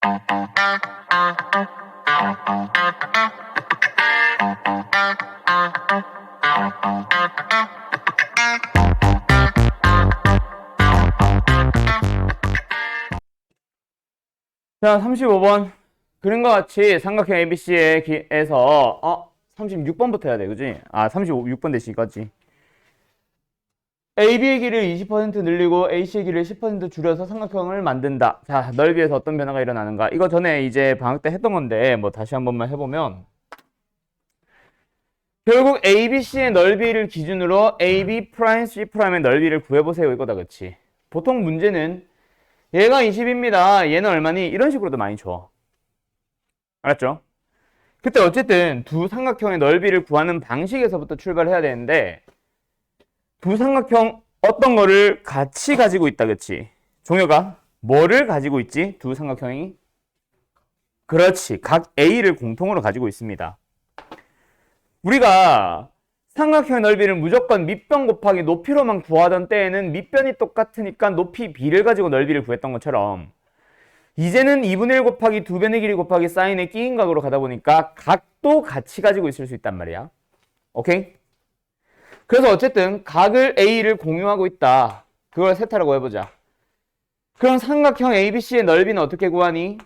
자, 35번. 그림과 같이 삼각형 ABC에서 36번부터 해야 돼, 그지? 36번 대신 이거지. AB의 길이를 20% 늘리고 AC의 길이를 10% 줄여서 삼각형을 만든다. 자, 넓이에서 어떤 변화가 일어나는가? 이거 전에 이제 방학 때 했던 건데 뭐 다시 한 번만 해보면 결국 ABC의 넓이를 기준으로 AB 프라임 C 프라임의 넓이를 구해보세요 이거다, 그치? 보통 문제는 얘가 20입니다. 얘는 얼마니? 이런 식으로도 많이 줘. 알았죠? 그때 어쨌든 두 삼각형의 넓이를 구하는 방식에서부터 출발해야 되는데 두 삼각형 어떤 거를 같이 가지고 있다, 그치? 종효가 뭐를 가지고 있지? 두 삼각형이? 그렇지. 각 A를 공통으로 가지고 있습니다. 우리가 삼각형의 넓이를 무조건 밑변 곱하기 높이로만 구하던 때에는 밑변이 똑같으니까 높이 B를 가지고 넓이를 구했던 것처럼 이제는 2분의 1 곱하기 2변의 길이 곱하기 사인의 끼인 각으로 가다 보니까 각도 같이 가지고 있을 수 있단 말이야. 오케이? 그래서 어쨌든 각을 A를 공유하고 있다. 그걸 세타라고 해보자. 그럼 삼각형 ABC의 넓이는 어떻게 구하니?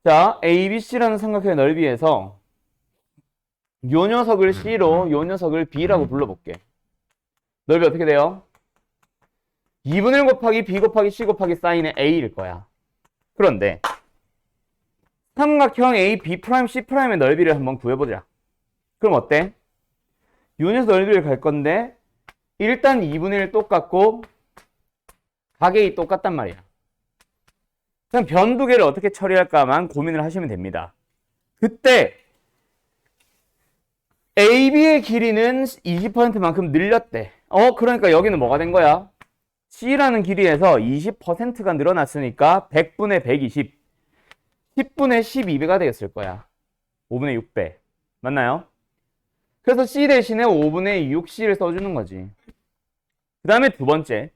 자, ABC라는 삼각형의 넓이에서 요 녀석을 C로 요 녀석을 B라고 불러볼게. 넓이 어떻게 돼요? 2분의 1 곱하기 B 곱하기 C 곱하기 사인의 A일 거야. 그런데 삼각형 A, B 프라임, C 프라임의 넓이를 한번 구해보자. 그럼 어때? 요 녀석 넓이를 갈 건데 일단 2분의 1 똑같고 각 A 똑같단 말이야. 그럼 변 두 개를 어떻게 처리할까만 고민을 하시면 됩니다. 그때 AB의 길이는 20%만큼 늘렸대. 그러니까 여기는 뭐가 된 거야? C라는 길이에서 20%가 늘어났으니까 100분의 120, 10분의 12배가 되겠을 거야. 5분의 6배. 맞나요? 그래서 C 대신에 5분의 6C를 써주는 거지. 그 다음에 두 번째.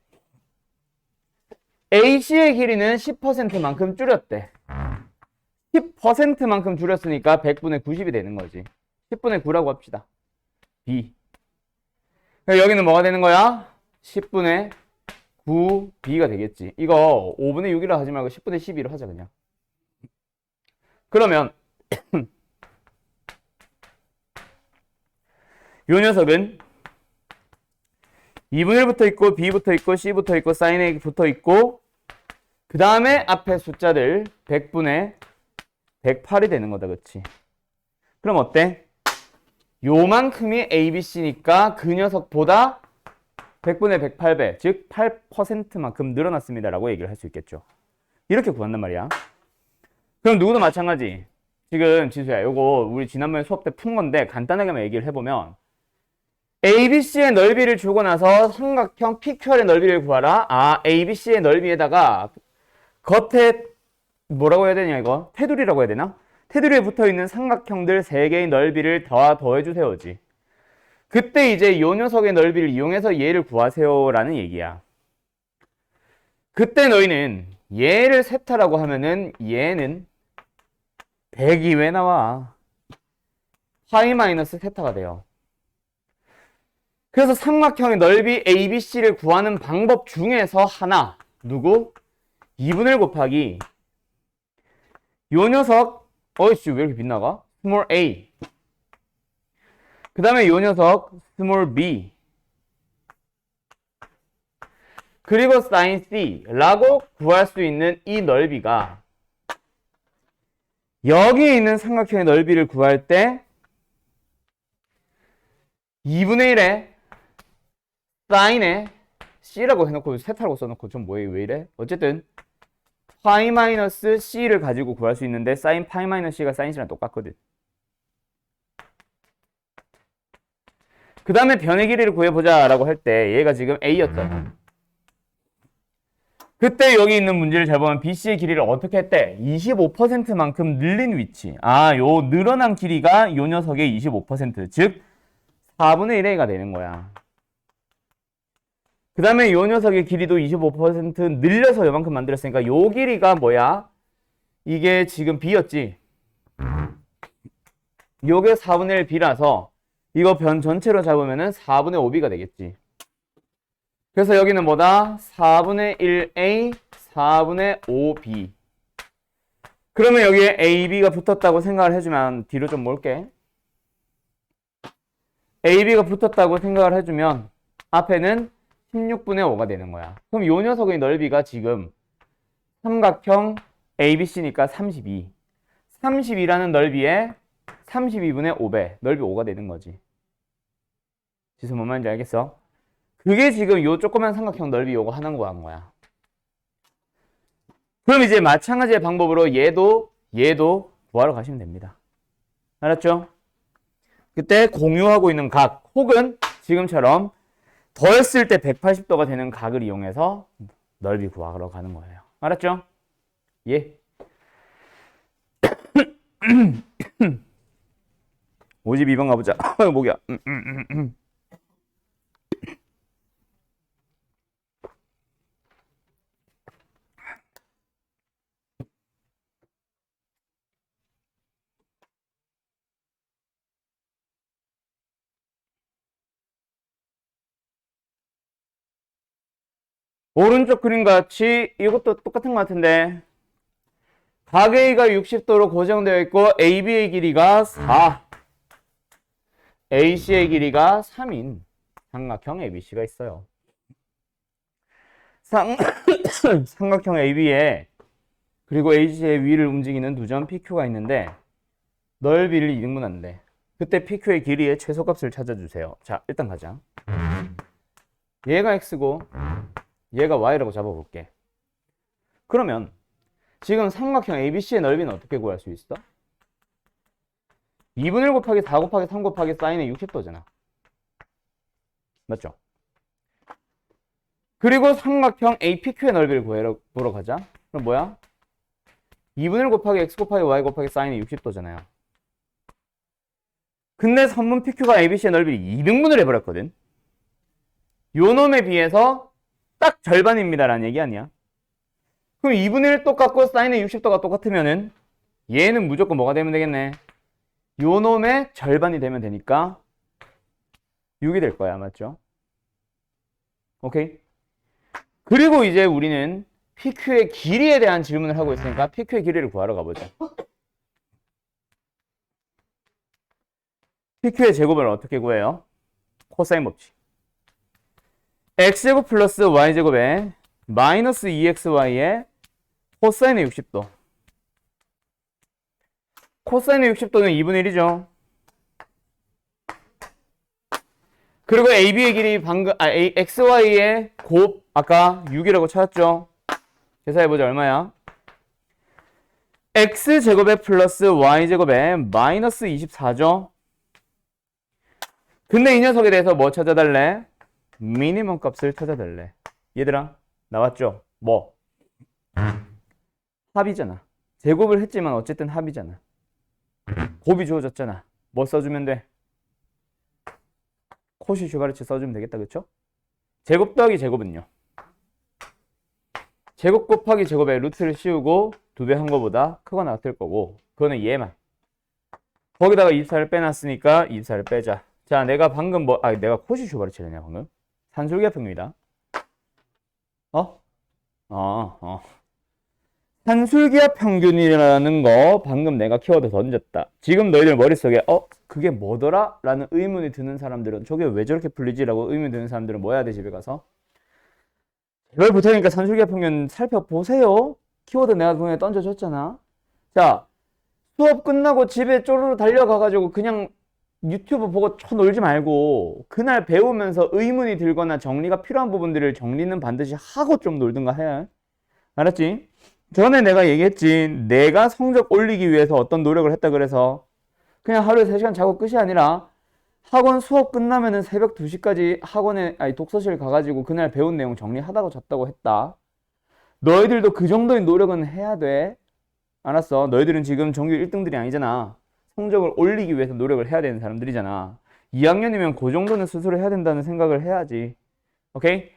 AC의 길이는 10%만큼 줄였대. 10%만큼 줄였으니까 100분의 90이 되는 거지. 10분의 9라고 합시다. B. 여기는 뭐가 되는 거야? 10분의 9B가 되겠지. 이거 5분의 6이라 하지 말고 10분의 12로 하자 그냥. 그러면 요 녀석은 2분의 1 붙어 있고 B 붙어 있고 C 붙어 있고 사인 A 붙어 있고 그 다음에 앞에 숫자들 100분의 108이 되는 거다, 그치? 그럼 어때? 요만큼이 ABC니까 그 녀석보다 100분의 108배, 즉 8%만큼 늘어났습니다 라고 얘기를 할 수 있겠죠. 이렇게 구한단 말이야. 그럼 누구도 마찬가지. 지금 지수야, 요거 우리 지난번에 수업 때 푼 건데 간단하게만 얘기를 해보면 ABC의 넓이를 주고 나서 삼각형 PQR의 넓이를 구하라. ABC의 넓이에다가 겉에 뭐라고 해야 되냐 이거? 테두리라고 해야 되나? 테두리에 붙어있는 삼각형들 3개의 넓이를 더해주세요지. 그때 이제 요 녀석의 넓이를 이용해서 얘를 구하세요 라는 얘기야. 그때 너희는 얘를 세타라고 하면은 얘는 100이 왜 나와? 파이 마이너스 세타가 돼요. 그래서 삼각형의 넓이 ABC를 구하는 방법 중에서 하나, 누구? 2분의 1 곱하기 요 녀석, 어이씨 왜 이렇게 빗나가? 스몰 a. 그 다음에 요 녀석 스몰 b. 그리고 사인 c 라고 구할 수 있는 이 넓이가 여기에 있는 삼각형의 넓이를 구할 때 2분의 1에 사인에 c라고 해놓고 세타라고 써놓고 좀 뭐예요? 왜 이래? 어쨌든 파이 마이너스 c를 가지고 구할 수 있는데 사인 파이 마이너스 c가 사인 c랑 똑같거든. 그 다음에 변의 길이를 구해보자 라고 할 때 얘가 지금 a였잖아. 그때 여기 있는 문제를 잘 보면 BC의 길이를 어떻게 했대? 25%만큼 늘린 위치. 요 늘어난 길이가 요 녀석의 25%, 즉 4분의 1a가 되는 거야. 그 다음에 요 녀석의 길이도 25% 늘려서 요만큼 만들었으니까 요 길이가 뭐야? 이게 지금 B였지. 요게 4분의 1 B라서 이거 변 전체로 잡으면은 4분의 5B가 되겠지. 그래서 여기는 뭐다? 4분의 1A, 4분의 5B. 그러면 여기에 A, B가 붙었다고 생각을 해주면 뒤로 좀 몰게. A, B가 붙었다고 생각을 해주면 앞에는 16분의 5가 되는 거야. 그럼 요 녀석의 넓이가 지금 삼각형 ABC니까 32. 32라는 넓이에 32분의 5배, 넓이 5가 되는 거지. 지수 뭔 말인지 알겠어? 그게 지금 요 조그만 삼각형 넓이 요거 하는 거 한 거야. 그럼 이제 마찬가지의 방법으로 얘도 구하러 가시면 됩니다. 알았죠? 그때 공유하고 있는 각 혹은 지금처럼 더했을 때 180도가 되는 각을 이용해서 넓이 구하러 가는 거예요. 알았죠? 예. 52번 가보자. 목이야. 오른쪽 그림 같이 이것도 똑같은 것 같은데 각 A가 60도로 고정되어 있고 AB의 길이가 4, AC의 길이가 3인 삼각형 ABC가 있어요. 삼각형 AB에 그리고 AC의 위를 움직이는 두 점 PQ가 있는데 넓이를 2등분하는데 그때 PQ의 길이의 최소값을 찾아주세요. 자, 일단 가자. 얘가 X고 얘가 Y라고 잡아볼게. 그러면 지금 삼각형 ABC의 넓이는 어떻게 구할 수 있어? 2분의 1 곱하기 4 곱하기 3 곱하기 사인의 60도잖아. 맞죠? 그리고 삼각형 APQ의 넓이를 보러 가자. 그럼 뭐야? 2분의 1 곱하기 X 곱하기 Y 곱하기 사인의 60도잖아요. 근데 선분 PQ가 ABC의 넓이를 2등분을 해버렸거든. 요 놈에 비해서 딱 절반입니다 라는 얘기 아니야. 그럼 2분의 1 똑같고 사인의 60도가 똑같으면은 얘는 무조건 뭐가 되면 되겠네. 요 놈의 절반이 되면 되니까 6이 될 거야. 맞죠? 오케이? 그리고 이제 우리는 PQ의 길이에 대한 질문을 하고 있으니까 PQ의 길이를 구하러 가보자. PQ의 제곱을 어떻게 구해요? 코사인 법칙. X제곱 플러스 Y제곱에 마이너스 2XY의 코사인의 60도. 코사인의 60도는 2분의 1이죠. 그리고 AB의 길이 XY의 곱 아까 6이라고 찾았죠. 계산해보자. 얼마야? X제곱에 플러스 Y제곱에 마이너스 24죠. 근데 이 녀석에 대해서 뭐 찾아달래? 미니멈 값을 찾아달래. 얘들아 나왔죠? 뭐? 합이잖아. 제곱을 했지만 어쨌든 합이잖아. 곱이 주어졌잖아. 뭐 써주면 돼? 코시 슈바르츠 써주면 되겠다. 그쵸? 제곱 더하기 제곱은요? 제곱 곱하기 제곱에 루트를 씌우고 2배 한 거보다 크거나 같을 거고 그거는 얘만. 거기다가 24를 빼놨으니까 24를 빼자. 자, 내가 방금 내가 코시 슈바르츠를 했냐 방금? 산술기하 평균이다. 산술기하 평균이라는 거 방금 내가 키워드 던졌다. 지금 너희들 머릿속에 그게 뭐더라? 라는 의문이 드는 사람들은 저게 왜 저렇게 풀리지? 라고 의문이 드는 사람들은 뭐 해야 돼? 집에 가서 제발 부탁이니까 산술기하 평균 살펴보세요. 키워드 내가 그냥 던져줬잖아. 자, 수업 끝나고 집에 쪼르르 달려가가지고 그냥 유튜브 보고 쳐놀지 말고 그날 배우면서 의문이 들거나 정리가 필요한 부분들을 정리는 반드시 하고 좀 놀든가 해. 알았지? 전에 내가 얘기했지. 내가 성적 올리기 위해서 어떤 노력을 했다 그래서 그냥 하루에 3시간 자고 끝이 아니라 학원 수업 끝나면은 새벽 2시까지 독서실 가가지고 그날 배운 내용 정리하다가 잤다고 했다. 너희들도 그 정도의 노력은 해야 돼. 알았어? 너희들은 지금 전교 1등들이 아니잖아. 성적을 올리기 위해서 노력을 해야 되는 사람들이잖아. 2학년이면 그 정도는 스스로 해야 된다는 생각을 해야지. 오케이?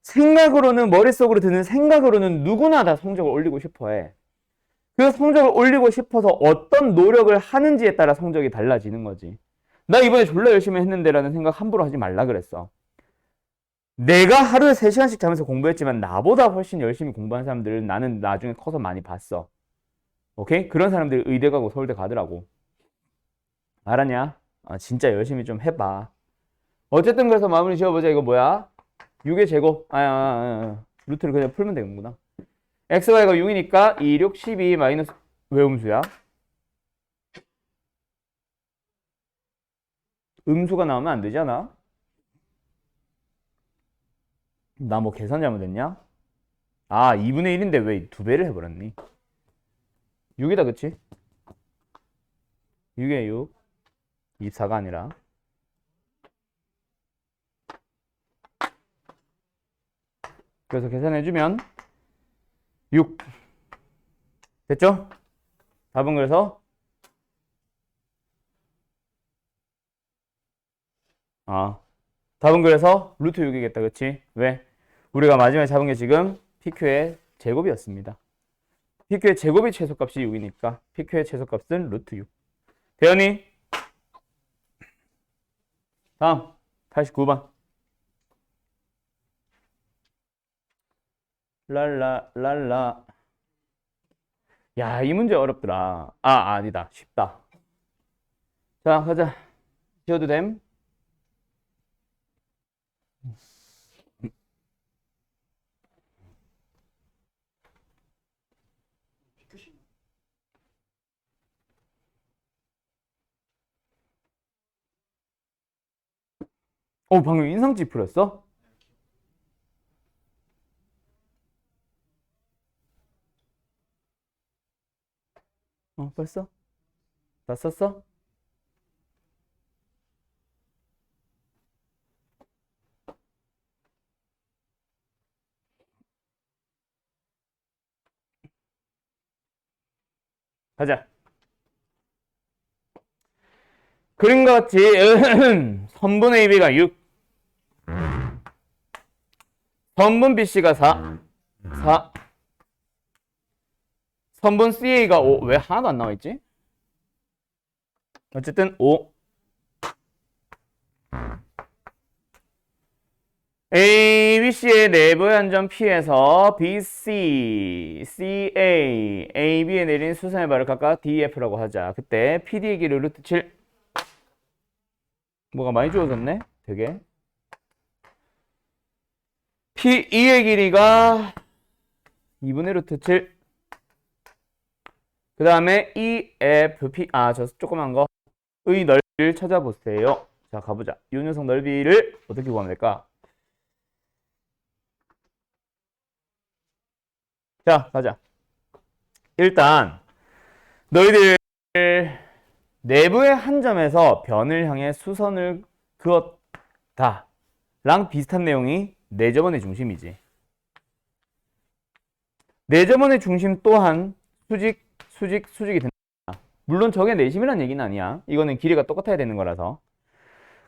생각으로는 머릿속으로 드는 생각으로는 누구나 다 성적을 올리고 싶어 해. 그 성적을 올리고 싶어서 어떤 노력을 하는지에 따라 성적이 달라지는 거지. 나 이번에 졸라 열심히 했는데 라는 생각 함부로 하지 말라 그랬어. 내가 하루에 3시간씩 자면서 공부했지만 나보다 훨씬 열심히 공부한 사람들을 나는 나중에 커서 많이 봤어. 오케이? 그런 사람들이 의대 가고 서울대 가더라고. 알았냐? 진짜 열심히 좀 해봐. 어쨌든 그래서 마무리 지어보자. 이거 뭐야? 6의 제곱. 루트를 그냥 풀면 되는구나. xy가 6이니까 2, 6, 12 마이너스 왜 음수야? 음수가 나오면 안 되잖아. 나 뭐 계산 잘못했냐? 2분의 1인데 왜 2배를 해버렸니? 6이다 그치? 6에 6 24가 아니라 그래서 계산해주면 6 됐죠? 답은 그래서 답은 그래서 루트 6이겠다 그치? 왜? 우리가 마지막에 잡은 게 지금 PQ의 제곱이었습니다. PQ의 제곱이 최소값이 6이니까 PQ의 최소값은 루트 6. 대현이 다음 89번 랄라 야, 이 문제 어렵더라. 아니다. 쉽다. 자, 가자. 지워도 됨? 방금 인상집 풀었어? 벌써? 다 썼어? 가자. 그림과 같이 선분 AB가 6, 선분 BC가 4, 선분 CA가 5. 왜 하나도 안 나와 있지? 어쨌든 5. ABC의 내부의 한 점 P에서 BC, CA, AB에 내린 수선의 발을 각각 DF라고 하자. 그때 PD의 길이 루트 7. 뭐가 많이 주어졌네? 되게. P2의 길이가 2분의 루트 7. 그 다음에 EFP, 저 조그만 거. 의 넓이를 찾아보세요. 자, 가보자. 이 녀석 넓이를 어떻게 구하면 될까? 자, 가자. 일단 너희들 내부의 한 점에서 변을 향해 수선을 그었다 랑 비슷한 내용이 내점원의 중심이지. 내점원의 중심 또한 수직이 된다. 물론 저게 내심이란 얘기는 아니야. 이거는 길이가 똑같아야 되는 거라서.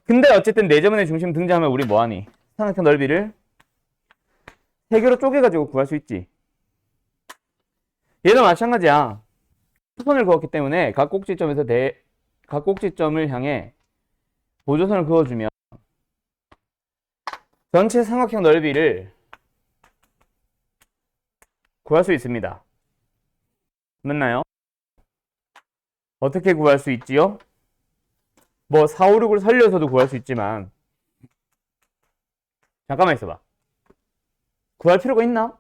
근데 어쨌든 내점원의 중심 등장하면 우리 뭐하니? 삼각형 넓이를 세 개로 쪼개가지고 구할 수 있지. 얘도 마찬가지야. 수선을 그었기 때문에 각 꼭지점을 향해 보조선을 그어주면 전체 삼각형 넓이를 구할 수 있습니다. 맞나요? 어떻게 구할 수 있지요? 뭐 4, 5, 6을 살려서도 구할 수 있지만 잠깐만 있어봐. 구할 필요가 있나?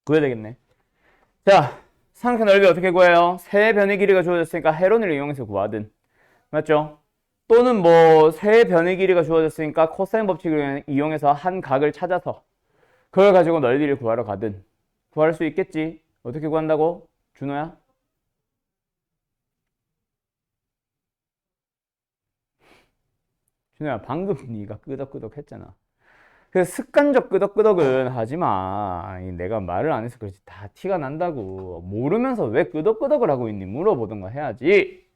구해야 되겠네. 자, 삼각형 넓이 어떻게 구해요? 세 변의 길이가 주어졌으니까 헤론을 이용해서 구하든. 맞죠? 또는 뭐 세 변의 길이가 주어졌으니까 코사인 법칙을 이용해서 한 각을 찾아서 그걸 가지고 넓이를 구하러 가든 구할 수 있겠지. 어떻게 구한다고? 준호야? 준호야 방금 네가 끄덕끄덕 했잖아. 그래서 습관적 끄덕끄덕은 하지 마. 아니, 내가 말을 안 해서 그렇지. 다 티가 난다고. 모르면서 왜 끄덕끄덕을 하고 있니? 물어보던가 해야지.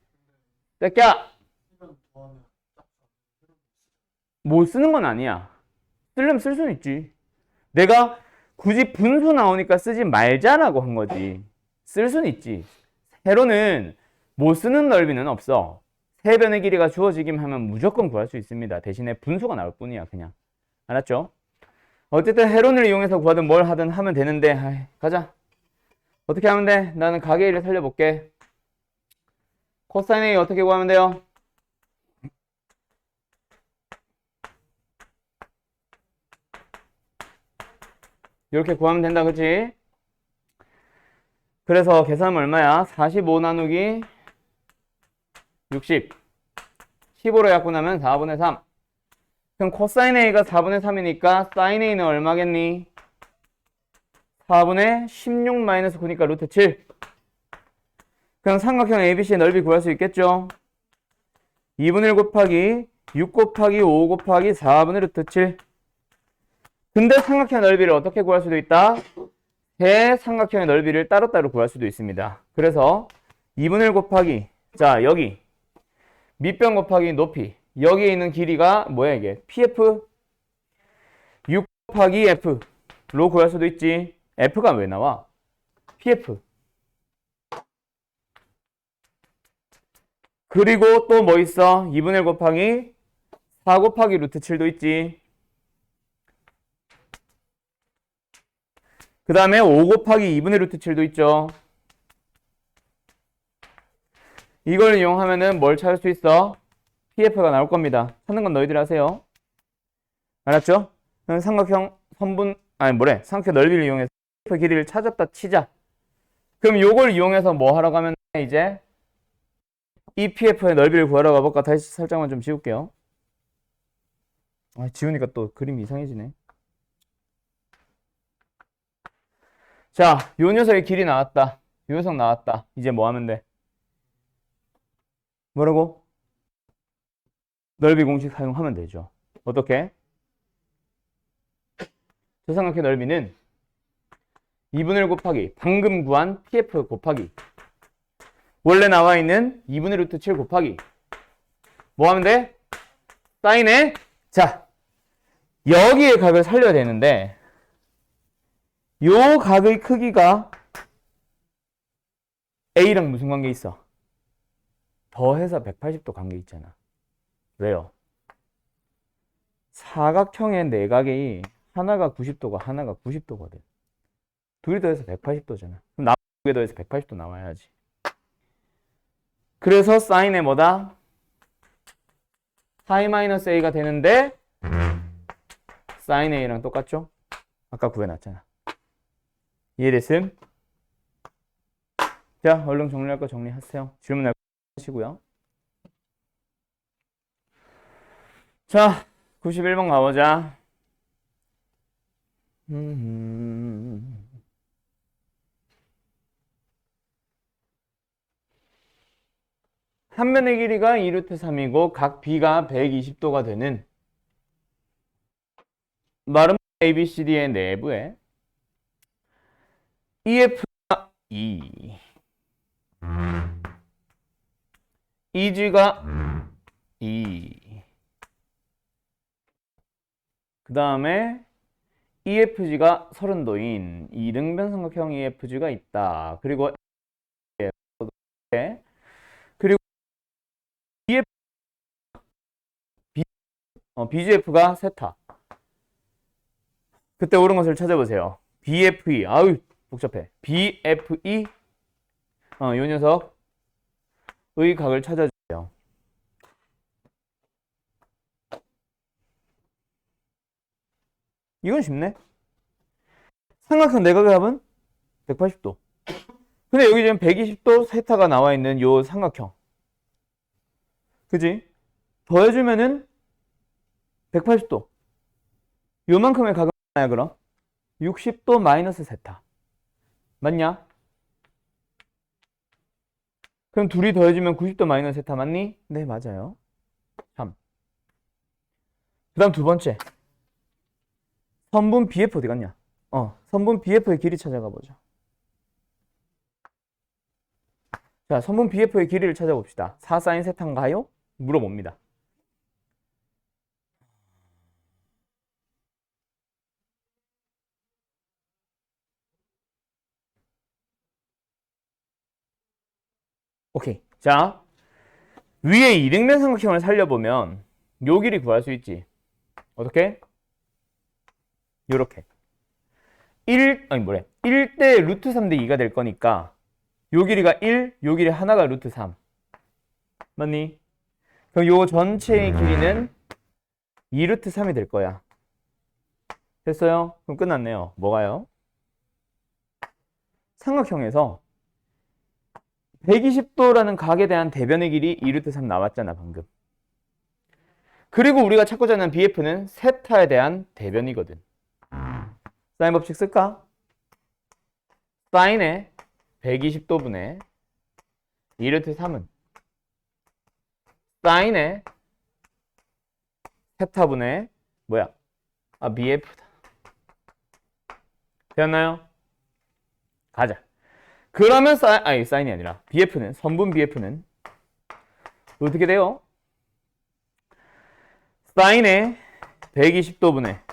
새끼야! 뭐 쓰는 건 아니야. 쓰려면 쓸 수는 있지. 내가 굳이 분수 나오니까 쓰지 말자라고 한 거지. 쓸 수는 있지. 세로는 못 쓰는 넓이는 없어. 세 변의 길이가 주어지기만 하면 무조건 구할 수 있습니다. 대신에 분수가 나올 뿐이야, 그냥. 알았죠? 어쨌든 해론을 이용해서 구하든 뭘 하든 하면 되는데, 아이, 가자. 어떻게 하면 돼? 나는 가게 일을 살려볼게. 코사인 A 어떻게 구하면 돼요? 이렇게 구하면 된다, 그치? 그래서 계산하면 얼마야? 45 나누기 60. 15로 약분하면 4분의 3. 그럼 코사인 A가 4분의 3이니까 사인 A는 얼마겠니? 4분의 16 마이너스 9니까 루트 7. 그럼 삼각형 ABC의 넓이 구할 수 있겠죠? 2분의 1 곱하기 6 곱하기 5 곱하기 4분의 루트 7. 근데 삼각형 넓이를 어떻게 구할 수도 있다? 세 삼각형의 넓이를 따로따로 구할 수도 있습니다. 그래서 2분의 1 곱하기, 자, 여기 밑변 곱하기 높이, 여기에 있는 길이가 뭐야 이게? PF 6 곱하기 F로 구할 수도 있지. F가 왜 나와? PF. 그리고 또 뭐 있어? 2분의 1 곱하기 4 곱하기 루트 7도 있지. 그 다음에 5 곱하기 2분의 루트 7도 있죠. 이걸 이용하면은 뭘 찾을 수 있어? PF가 나올 겁니다. 찾는 건 너희들이 하세요. 알았죠? 삼각형 선분, 아니 뭐래? 삼각형 넓이를 이용해서 PF 길이를 찾았다 치자. 그럼 요걸 이용해서 뭐 하러 가면 이제 이 PF의 넓이를 구하러 가볼까? 다시 살짝만 좀 지울게요. 아, 지우니까 또 그림이 이상해지네. 자, 요 녀석의 길이 나왔다. 요 녀석 나왔다. 이제 뭐 하면 돼? 뭐라고? 넓이 공식 사용하면 되죠. 어떻게? 저삼각형 넓이는 2분의 1 곱하기 방금 구한 PF 곱하기 원래 나와 있는 2분의 루트 7 곱하기 뭐 하면 돼? 사인에 자, 여기에 각을 살려야 되는데 요 각의 크기가 A랑 무슨 관계 있어? 더해서 180도 관계 있잖아. 왜요? 사각형의 내각이 하나가 90도고 하나가 90도거든. 둘이 더해서 180도잖아. 그럼 나머지 두 개 더해서 180도 나와야지. 그래서 사인에 뭐다? 파이 마이너스 A가 되는데 사인 A랑 똑같죠? 아까 구해놨잖아. 이해됐음? 자, 얼른 정리할 거 정리하세요. 질문할 거 하시고요. 자, 91번 가보자. 한 변의 길이가 2루트 3이고 각 B가 120도가 되는 마름 ABCD의 내부에 EF가 2, EG가 2, 그 다음에 EFG가 30도인 이등변 삼각형 EFG가 있다. 그리고 BF, BGF가 세타. 그때 옳은 것을 찾아보세요. BFE, 아유 복잡해. BFE, 요 녀석의 각을 찾아주세요. 이건 쉽네. 삼각형 내각의 합은 180도. 근데 여기 지금 120도 세타가 나와 있는 요 삼각형. 그지? 더해주면은 180도. 요만큼의 각은 뭐야, 그럼? 60도 마이너스 세타. 맞냐? 그럼 둘이 더해주면 90도 마이너스 세타 맞니? 네, 맞아요. 3. 그 다음 두 번째. 선분 BF 어디 갔냐? 선분 BF의 길이 찾아가 보자. 자, 선분 BF의 길이를 찾아봅시다. 4sin 세타인가요? 물어봅니다. 오케이. 자, 위에 이등변 삼각형을 살려보면 요 길이 구할 수 있지. 어떻게? 요렇게. 1대 루트 3대 2가 될 거니까 요 길이가 1, 요 길이 하나가 루트 3. 맞니? 그럼 요 전체의 길이는 2 루트 3이 될 거야. 됐어요? 그럼 끝났네요. 뭐가요? 삼각형에서 120도라는 각에 대한 대변의 길이 2 루트 3 나왔잖아, 방금. 그리고 우리가 찾고자 하는 BF는 세타에 대한 대변이거든. 사인 법칙 쓸까? 사인의 120도분의 2 루트 3은 사인의 세타분의 뭐야? BF다. 되었나요? 가자. 그러면 사인이 아니라 BF는, 선분 BF는 어떻게 돼요? 사인의 120도분의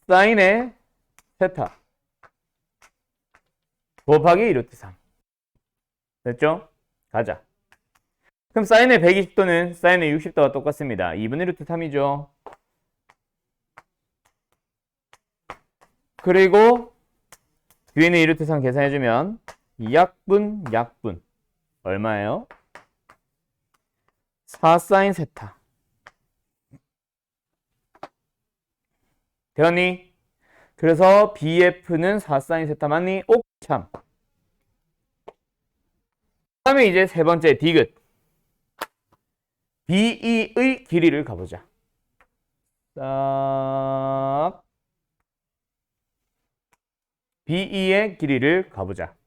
사인의 세타 곱하기 2 루트 3. 됐죠? 가자. 그럼 사인의 120도는 사인의 60도와 똑같습니다. 2분의 루트 3이죠. 그리고 뒤에 있는 2 루트 3 계산해주면 약분 얼마예요? 4사인 세타. 되었니? 그래서 BF는 4사인 세타 맞니? 오, 참. 그 다음에 이제 세 번째 디귿. BE의 길이를 가보자. 싹. BE의 길이를 가보자.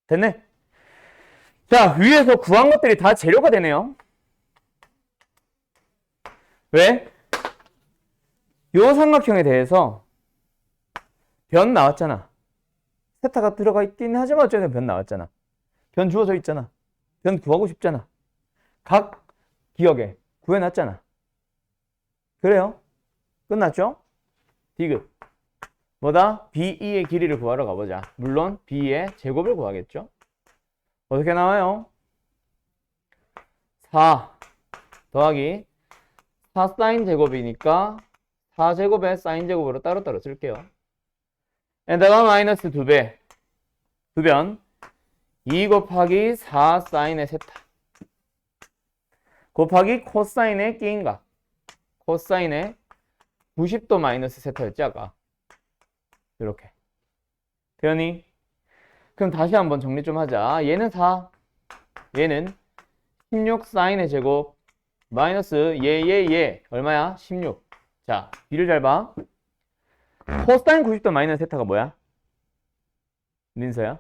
됐네. 자, 위에서 구한 것들이 다 재료가 되네요. 왜? 요 삼각형에 대해서 변 나왔잖아. 세타가 들어가 있긴 하지만 어쨌든 변 나왔잖아. 변 주어져 있잖아. 변 구하고 싶잖아. 각 기억에 구해놨잖아. 그래요? 끝났죠? 디귿. 뭐다? BE의 길이를 구하러 가보자. 물론 B의 제곱을 구하겠죠? 어떻게 나와요? 4 더하기 4사인 제곱이니까 4제곱에 사인 제곱으로 따로따로 쓸게요. 에다가 마이너스 2배 2변 2 곱하기 4 사인의 세타 곱하기 코사인의 끼인각 코사인의 90도 마이너스 세타였지 아까. 이렇게 되었니? 그럼 다시 한번 정리 좀 하자. 얘는 4 얘는 16 사인의 제곱 마이너스 얘 얼마야? 16. 자, B를 잘 봐. 코사인 90도 마이너스 세타가 뭐야? 민서야?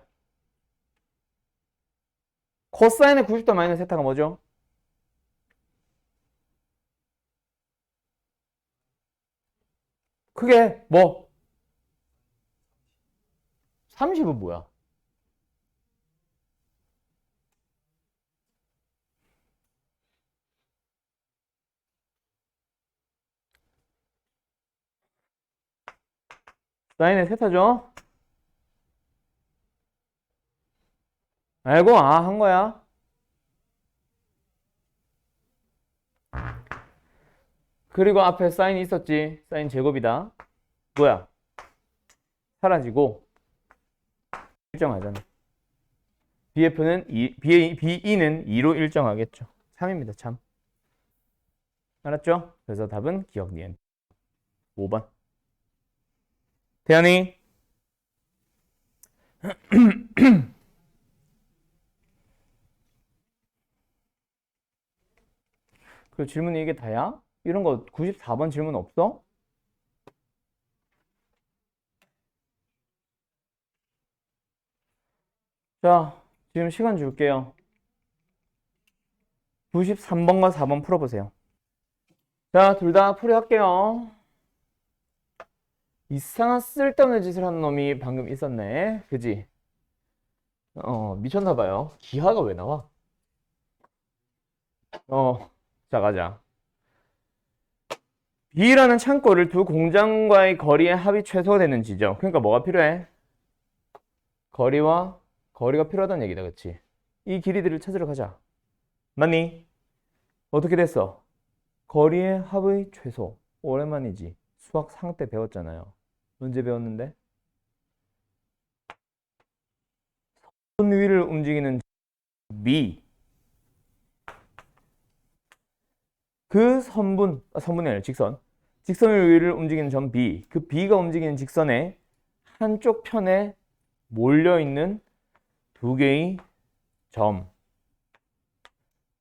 코사인의 90도 마이너스 세타가 뭐죠? 그게 뭐? 30은 뭐야? 사인의 세타죠? 알고 한 거야. 그리고 앞에 사인이 있었지. 사인 제곱이다. 뭐야? 사라지고 일정하잖아. BE는 2로 일정하겠죠. 3입니다. 참. 알았죠? 그래서 답은 기억 니은 5번. 태연이 그 질문이 이게 다야? 이런 거 94번 질문 없어? 자, 지금 시간 줄게요. 93번과 4번 풀어보세요. 자, 둘 다 풀이할게요. 이상한 쓸데없는 짓을 하는 놈이 방금 있었네. 그지? 미쳤나봐요. 기하가 왜 나와? 자, 가자. B라는 창고를 두 공장과의 거리의 합이 최소가 되는 지점. 그러니까 뭐가 필요해? 거리가 필요하다는 얘기다. 그치? 이 길이들을 찾으러 가자. 맞니? 어떻게 됐어? 거리의 합의 최소. 오랜만이지. 수학 상 때 배웠잖아요. 언제 배웠는데? 선 위를 움직이는 B. 그 선분이 아니라 직선. 직선의 위를 움직이는 점 B. 그 B가 움직이는 직선의 한쪽 편에 몰려있는 두 개의 점.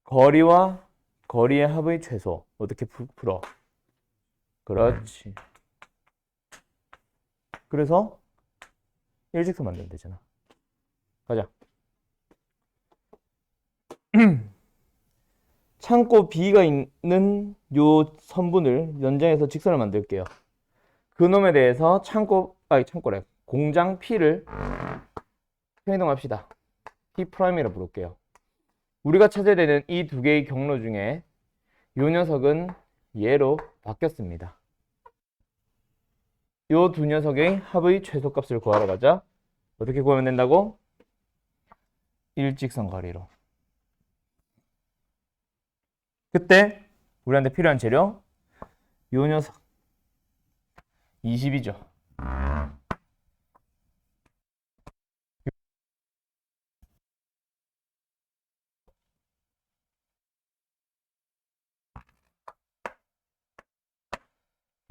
거리와 거리의 합의 최소. 어떻게 풀어? 그렇지. 그래서 일직선 만들면 되잖아. 가자. 창고 B가 있는 요 선분을 연장해서 직선을 만들게요. 그놈에 대해서 공장 P를 평이동합시다. P'이라 부를게요. 우리가 찾아야 되는 이 두 개의 경로 중에 요 녀석은 얘로 바뀌었습니다. 요 두 녀석의 합의 최소값을 구하러 가자. 어떻게 구하면 된다고? 일직선 거리로. 그때 우리한테 필요한 재료 요 녀석 20이죠.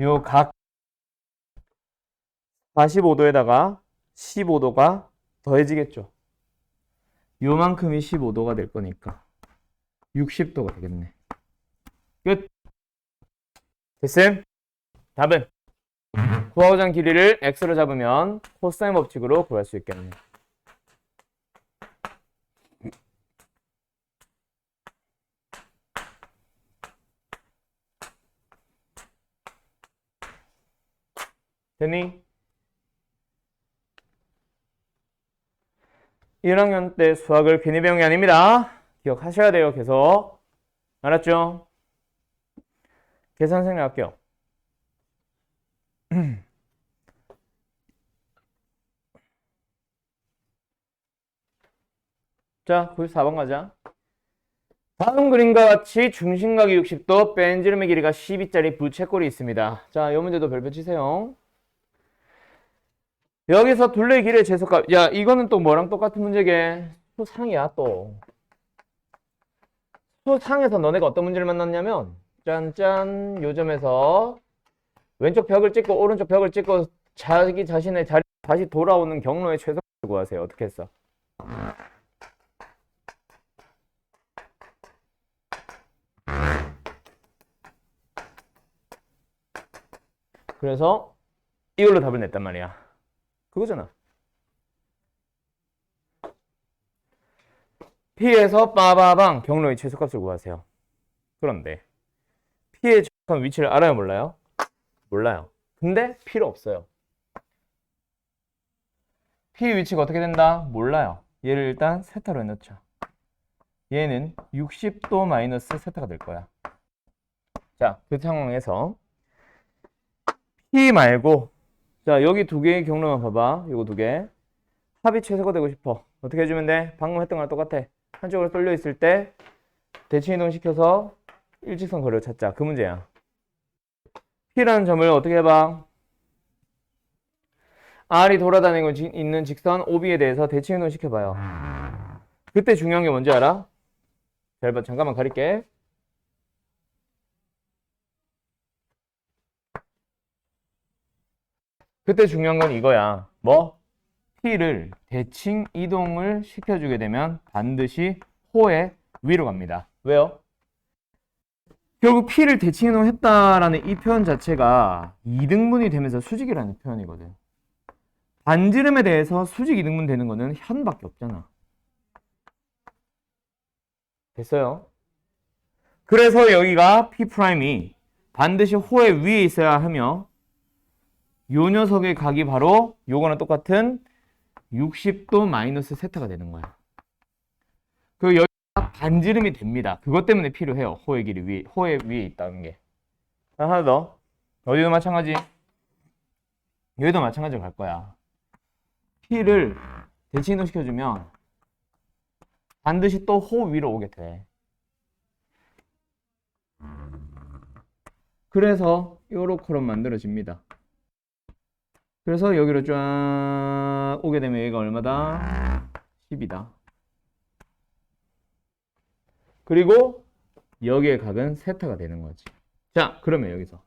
요 각 45도에다가 15도가 더해지겠죠. 요만큼이 15도가 될 거니까 60도가 되겠네. 끝. 됐음? 답은 구하고자 하는 길이를 x로 잡으면 코사인 법칙으로 구할 수 있겠네. 됐니? 1학년 때 수학을 괜히 배운 게 아닙니다. 기억하셔야 돼요. 계속. 알았죠? 계산 생략할게요. 자, 94번 가자. 다음 그림과 같이 중심각이 60도, 뺀지름의 길이가 12짜리 부채꼴이 있습니다. 자, 이 문제도 별표 치세요. 여기서 둘레의 길이의 최소값. 야, 이거는 또 뭐랑 똑같은 문제게? 수상이야, 또. 수상에서 너네가 어떤 문제를 만났냐면, 짠짠, 요 점에서 왼쪽 벽을 찍고 오른쪽 벽을 찍고 자기 자신의 자리 다시 돌아오는 경로의 최소값을 구하세요. 어떻게 했어? 그래서 이걸로 답을 냈단 말이야. 그거잖아. P에서 빠바방 경로의 최소값을 구하세요. 그런데 P의 정확한 위치를 알아요, 몰라요? 몰라요. 근데 필요 없어요. P 위치가 어떻게 된다? 몰라요. 얘를 일단 세타로 해놓자. 얘는 60도 마이너스 세타가 될 거야. 자, 그 상황에서 P 말고, 자, 여기 두 개의 경로만 봐봐. 이거 두 개. 합이 최소가 되고 싶어. 어떻게 해주면 돼? 방금 했던 거랑 똑같아. 한쪽으로 쏠려 있을 때 대칭 이동 시켜서 일직선 거리를 찾자. 그 문제야. P라는 점을 어떻게 해봐? R이 돌아다니고 있는 직선 OB에 대해서 대칭 이동 시켜봐요. 그때 중요한 게 뭔지 알아? 잘 봐. 잠깐만 가릴게. 그때 중요한 건 이거야. 뭐? P를 대칭 이동을 시켜주게 되면 반드시 호의 위로 갑니다. 왜요? 결국 P를 대칭 이동했다라는 이 표현 자체가 이등분이 되면서 수직이라는 표현이거든. 반지름에 대해서 수직 이등분 되는 거는 현밖에 없잖아. 됐어요? 그래서 여기가 P'이 반드시 호의 위에 있어야 하며 요 녀석의 각이 바로 요거랑 똑같은 60도 마이너스 세타가 되는 거야. 그 여기가 반지름이 됩니다. 그것 때문에 필요해요. 호의 길이 위에, 호의 위에 있다는 게. 하나 더. 어디도 마찬가지. 여기도 마찬가지로 갈 거야. P를 대칭도 시켜주면 반드시 또 호 위로 오게 돼. 그래서 요렇게로 만들어집니다. 그래서 여기로 쫙 오게 되면 얘가 얼마다? 10이다. 그리고 여기의 각은 세타가 되는 거지. 자, 그러면 여기서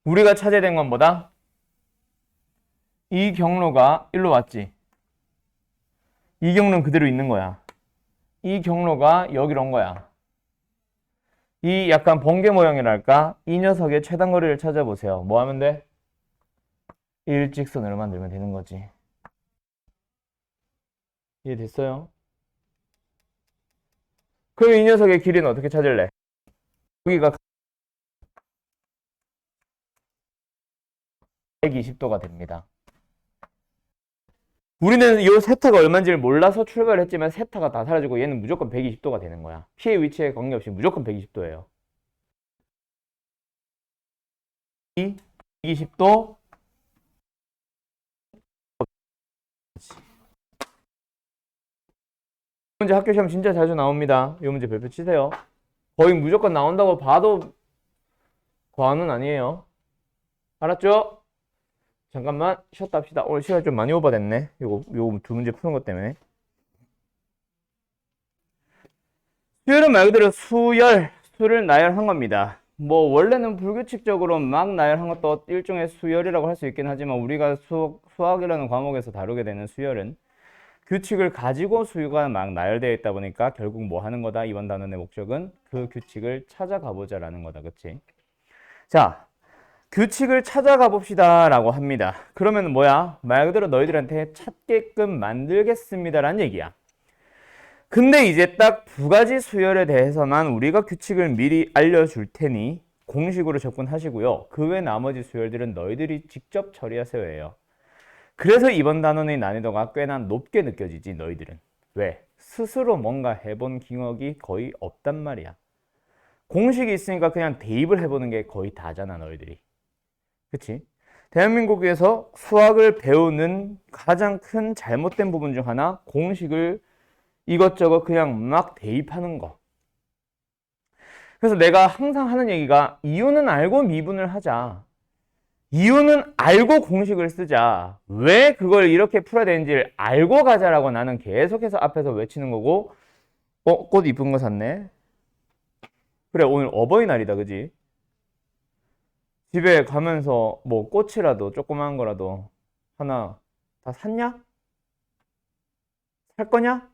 우리가 찾아야 된 건 뭐다? 이 경로가 일로 왔지. 이 경로는 그대로 있는 거야. 이 경로가 여기로 온 거야. 이 약간 번개 모양이랄까? 이 녀석의 최단거리를 찾아보세요. 뭐 하면 돼? 일직선으로 만들면 되는 거지. 이해됐어요? 그럼 이 녀석의 길이는 어떻게 찾을래? 여기가 120도가 됩니다. 우리는 이 세타가 얼마인지를 몰라서 출발했지만 세타가 다 사라지고 얘는 무조건 120도가 되는 거야. P의 위치에 관계없이 무조건 120도예요. 이 120도 문제 학교 시험 진짜 자주 나옵니다. 이 문제 별표 치세요. 거의 무조건 나온다고 봐도 과언은 아니에요. 알았죠? 잠깐만 쉬었다 합시다. 오늘 시간이 좀 많이 오버됐네. 요거 두 문제 푸는 것 때문에. 수열은 말 그대로 수를 나열한 겁니다. 뭐 원래는 불규칙적으로 막 나열한 것도 일종의 수열이라고 할 수 있긴 하지만 우리가 수학이라는 과목에서 다루게 되는 수열은 규칙을 가지고 수가 막 나열되어 있다 보니까 결국 뭐 하는 거다? 이번 단원의 목적은 그 규칙을 찾아가 보자라는 거다. 그치? 자, 규칙을 찾아가 봅시다 라고 합니다. 그러면 뭐야? 말 그대로 너희들한테 찾게끔 만들겠습니다 라는 얘기야. 근데 이제 딱 두 가지 수열에 대해서만 우리가 규칙을 미리 알려줄 테니 공식으로 접근하시고요. 그 외 나머지 수열들은 너희들이 직접 처리하세요 해요. 그래서 이번 단원의 난이도가 꽤나 높게 느껴지지 너희들은. 왜? 스스로 뭔가 해본 경험이 거의 없단 말이야. 공식이 있으니까 그냥 대입을 해보는 게 거의 다잖아 너희들이. 그치? 대한민국에서 수학을 배우는 가장 큰 잘못된 부분 중 하나 공식을 이것저것 그냥 막 대입하는 거. 그래서 내가 항상 하는 얘기가 이유는 알고 미분을 하자. 이유는 알고 공식을 쓰자. 왜 그걸 이렇게 풀어야 되는지를 알고 가자라고 나는 계속해서 앞에서 외치는 거고. 꽃 이쁜 거 샀네. 그래, 오늘 어버이날이다, 그지? 집에 가면서 뭐 꽃이라도 조그마한 거라도 하나 다 샀냐? 살 거냐?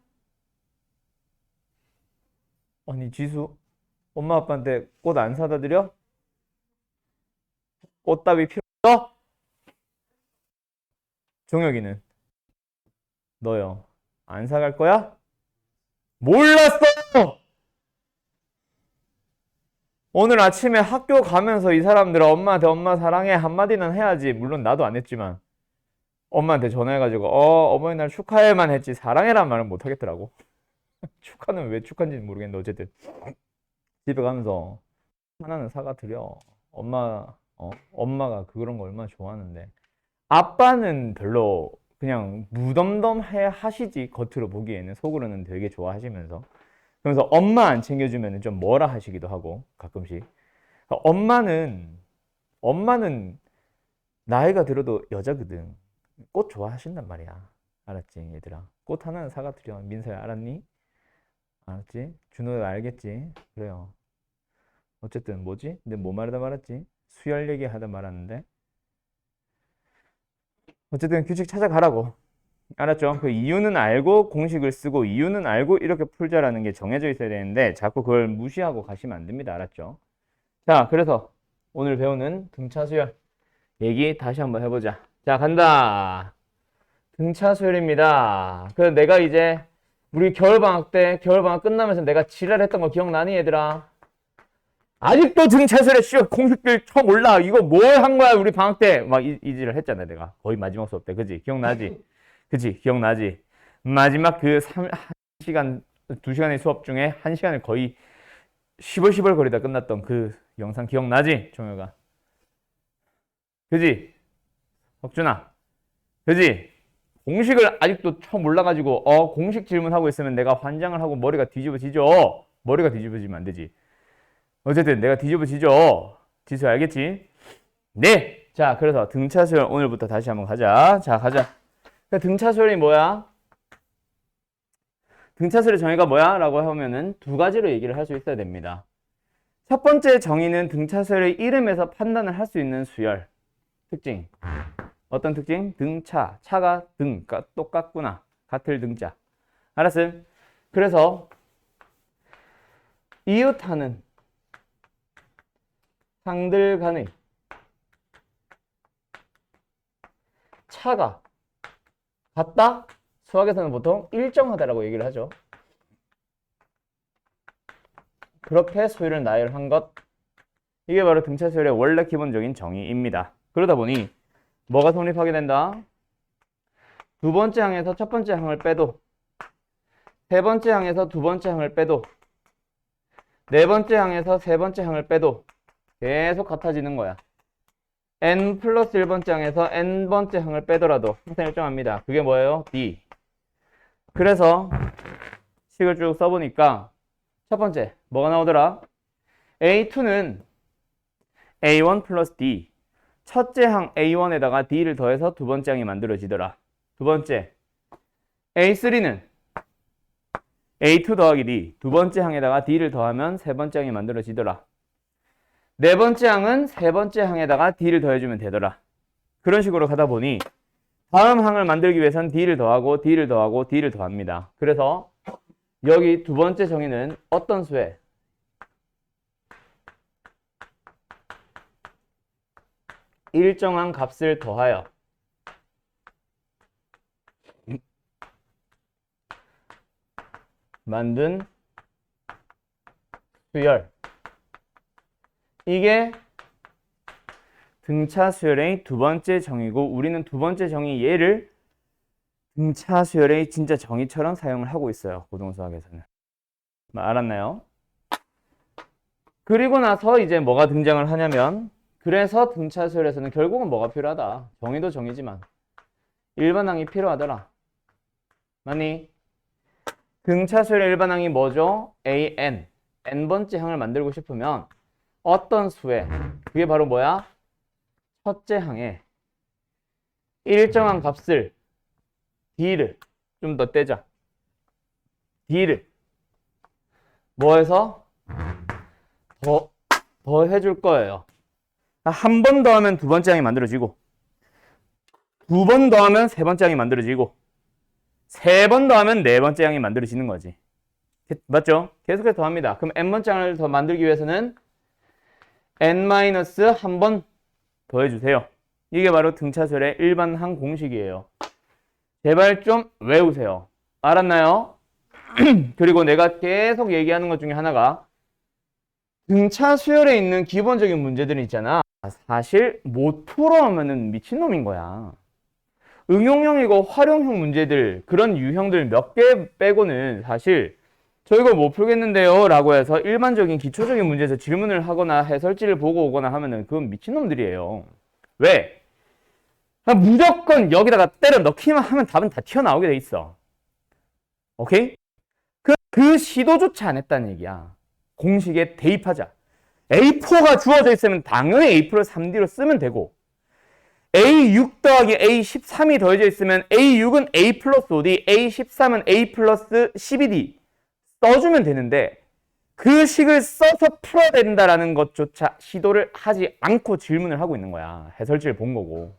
아니 지수 엄마 아빠한테 꽃 안 사다 드려? 꽃다비 필요 없어? 종혁이는 너요 안 사갈 거야? 몰랐어! 오늘 아침에 학교 가면서 이 사람들 엄마한테 엄마 사랑해 한마디는 해야지. 물론 나도 안 했지만 엄마한테 전화해가지고 어버이날 축하해만 했지 사랑해란 말은 못 하겠더라고. 축하는 왜 축하인지는 모르겠는데 어쨌든 집에 가면서 하나는 사과 드려. 엄마가 그런 거 얼마나 좋아하는데. 아빠는 별로 그냥 무덤덤해 하시지. 겉으로 보기에는 속으로는 되게 좋아하시면서. 그래서 엄마 안 챙겨주면 좀 뭐라 하시기도 하고 가끔씩. 엄마는 나이가 들어도 여자거든. 꽃 좋아하신단 말이야. 알았지 얘들아. 꽃 하나는 사과 드려. 민서야 알았니? 알았지? 준호도 알겠지? 그래요. 어쨌든 뭐지? 근데 뭐 말하다 말았지? 수열 얘기 하다 말았는데 어쨌든 규칙 찾아가라고. 알았죠? 그 이유는 알고 공식을 쓰고 이유는 알고 이렇게 풀자라는 게 정해져 있어야 되는데 자꾸 그걸 무시하고 가시면 안 됩니다. 알았죠? 자, 그래서 오늘 배우는 등차 수열 얘기 다시 한번 해보자. 자, 간다. 등차 수열입니다. 그래서 내가 이제 우리 겨울방학 때 겨울방학 끝나면서 내가 지랄했던 거 기억나니 얘들아? 아직도 등차 수열에 공식들 처음 몰라. 이거 뭘 한 거야 우리 방학 때 막 이지를 했잖아 내가 거의 마지막 수업 때. 그지? 기억나지? 그지? 기억나지? 마지막 그 1시간 2시간의 수업 중에 1시간을 거의 시벌시벌 거리다 끝났던 그 영상 기억나지? 종혁아. 그지? 혁준아. 그지? 공식을 아직도 처음 몰라가지고 공식 질문하고 있으면 내가 환장을 하고 머리가 뒤집어지죠. 머리가 뒤집어지면 안 되지. 어쨌든 내가 뒤집어지죠. 지수 알겠지? 네. 자, 그래서 등차 수열 오늘부터 다시 한번 가자. 자, 가자. 등차 수열이 뭐야? 등차 수열의 정의가 뭐야? 라고 하면은 두 가지로 얘기를 할 수 있어야 됩니다. 첫 번째 정의는 등차 수열의 이름에서 판단을 할 수 있는 수열. 특징. 어떤 특징? 등차. 차가 등. 똑같구나. 같을 등자. 알았음? 그래서 이웃하는 상들 간의 차가 같다? 수학에서는 보통 일정하다라고 얘기를 하죠. 그렇게 수열을 나열한 것. 이게 바로 등차 수열의 원래 기본적인 정의입니다. 그러다 보니 뭐가 성립하게 된다? 두 번째 항에서 첫 번째 항을 빼도, 세 번째 항에서 두 번째 항을 빼도, 네 번째 항에서 세 번째 항을 빼도 계속 같아지는 거야. n 플러스 1번째 항에서 n번째 항을 빼더라도 항상 일정합니다. 그게 뭐예요? D. 그래서 식을 쭉 써보니까 첫 번째 뭐가 나오더라? A2는 A1 플러스 D. 첫째 항 A1에다가 D를 더해서 두 번째 항이 만들어지더라. 두 번째 A3는 A2 더하기 D. 두 번째 항에다가 D를 더하면 세 번째 항이 만들어지더라. 네 번째 항은 세 번째 항에다가 D를 더해주면 되더라. 그런 식으로 가다 보니 다음 항을 만들기 위해서는 D를 더하고 D를 더하고 D를 더합니다. 그래서 여기 두 번째 정의는 어떤 수에? 일정한 값을 더하여 만든 수열. 이게 등차 수열의 두 번째 정의고 우리는 두 번째 정의 얘를 등차 수열의 진짜 정의처럼 사용을 하고 있어요. 고등수학에서는. 알았나요? 그리고 나서 이제 뭐가 등장을 하냐면 그래서 등차 수열에서는 결국은 뭐가 필요하다. 정의도 정의지만 일반항이 필요하더라. 맞니? 등차 수열의 일반항이 뭐죠? AN. n번째 항을 만들고 싶으면 어떤 수에? 그게 바로 뭐야? 첫째 항에 일정한 값을 D를 좀 더 떼자. D를 뭐해서? 더 해줄 거예요. 한 번 더 하면 두 번째 항이 만들어지고 두 번 더 하면 세 번째 항이 만들어지고 세 번 더 하면 네 번째 항이 만들어지는 거지. 맞죠? 계속해서 더합니다. 그럼 n번째 항을 더 만들기 위해서는 n-한 번 더 해주세요. 이게 바로 등차수열의 일반항 공식이에요. 제발 좀 외우세요. 알았나요? 그리고 내가 계속 얘기하는 것 중에 하나가 등차수열에 있는 기본적인 문제들이 있잖아. 사실 못 풀어오면은 미친놈인 거야. 응용형이고 활용형 문제들, 그런 유형들 몇 개 빼고는 사실 저 이거 못 풀겠는데요 라고 해서 일반적인 기초적인 문제에서 질문을 하거나 해설지를 보고 오거나 하면은 그건 미친놈들이에요. 왜? 무조건 여기다가 때려 넣기만 하면 답은 다 튀어나오게 돼 있어. 오케이? 그 시도조차 안 했다는 얘기야. 공식에 대입하자. A4가 주어져 있으면 당연히 A4를 3D로 쓰면 되고 A6 더하기 A13이 더해져 있으면 A6은 A 플러스 5D, A13은 A 플러스 12D 써주면 되는데 그 식을 써서 풀어야 된다라는 것조차 시도를 하지 않고 질문을 하고 있는 거야. 해설지를 본 거고.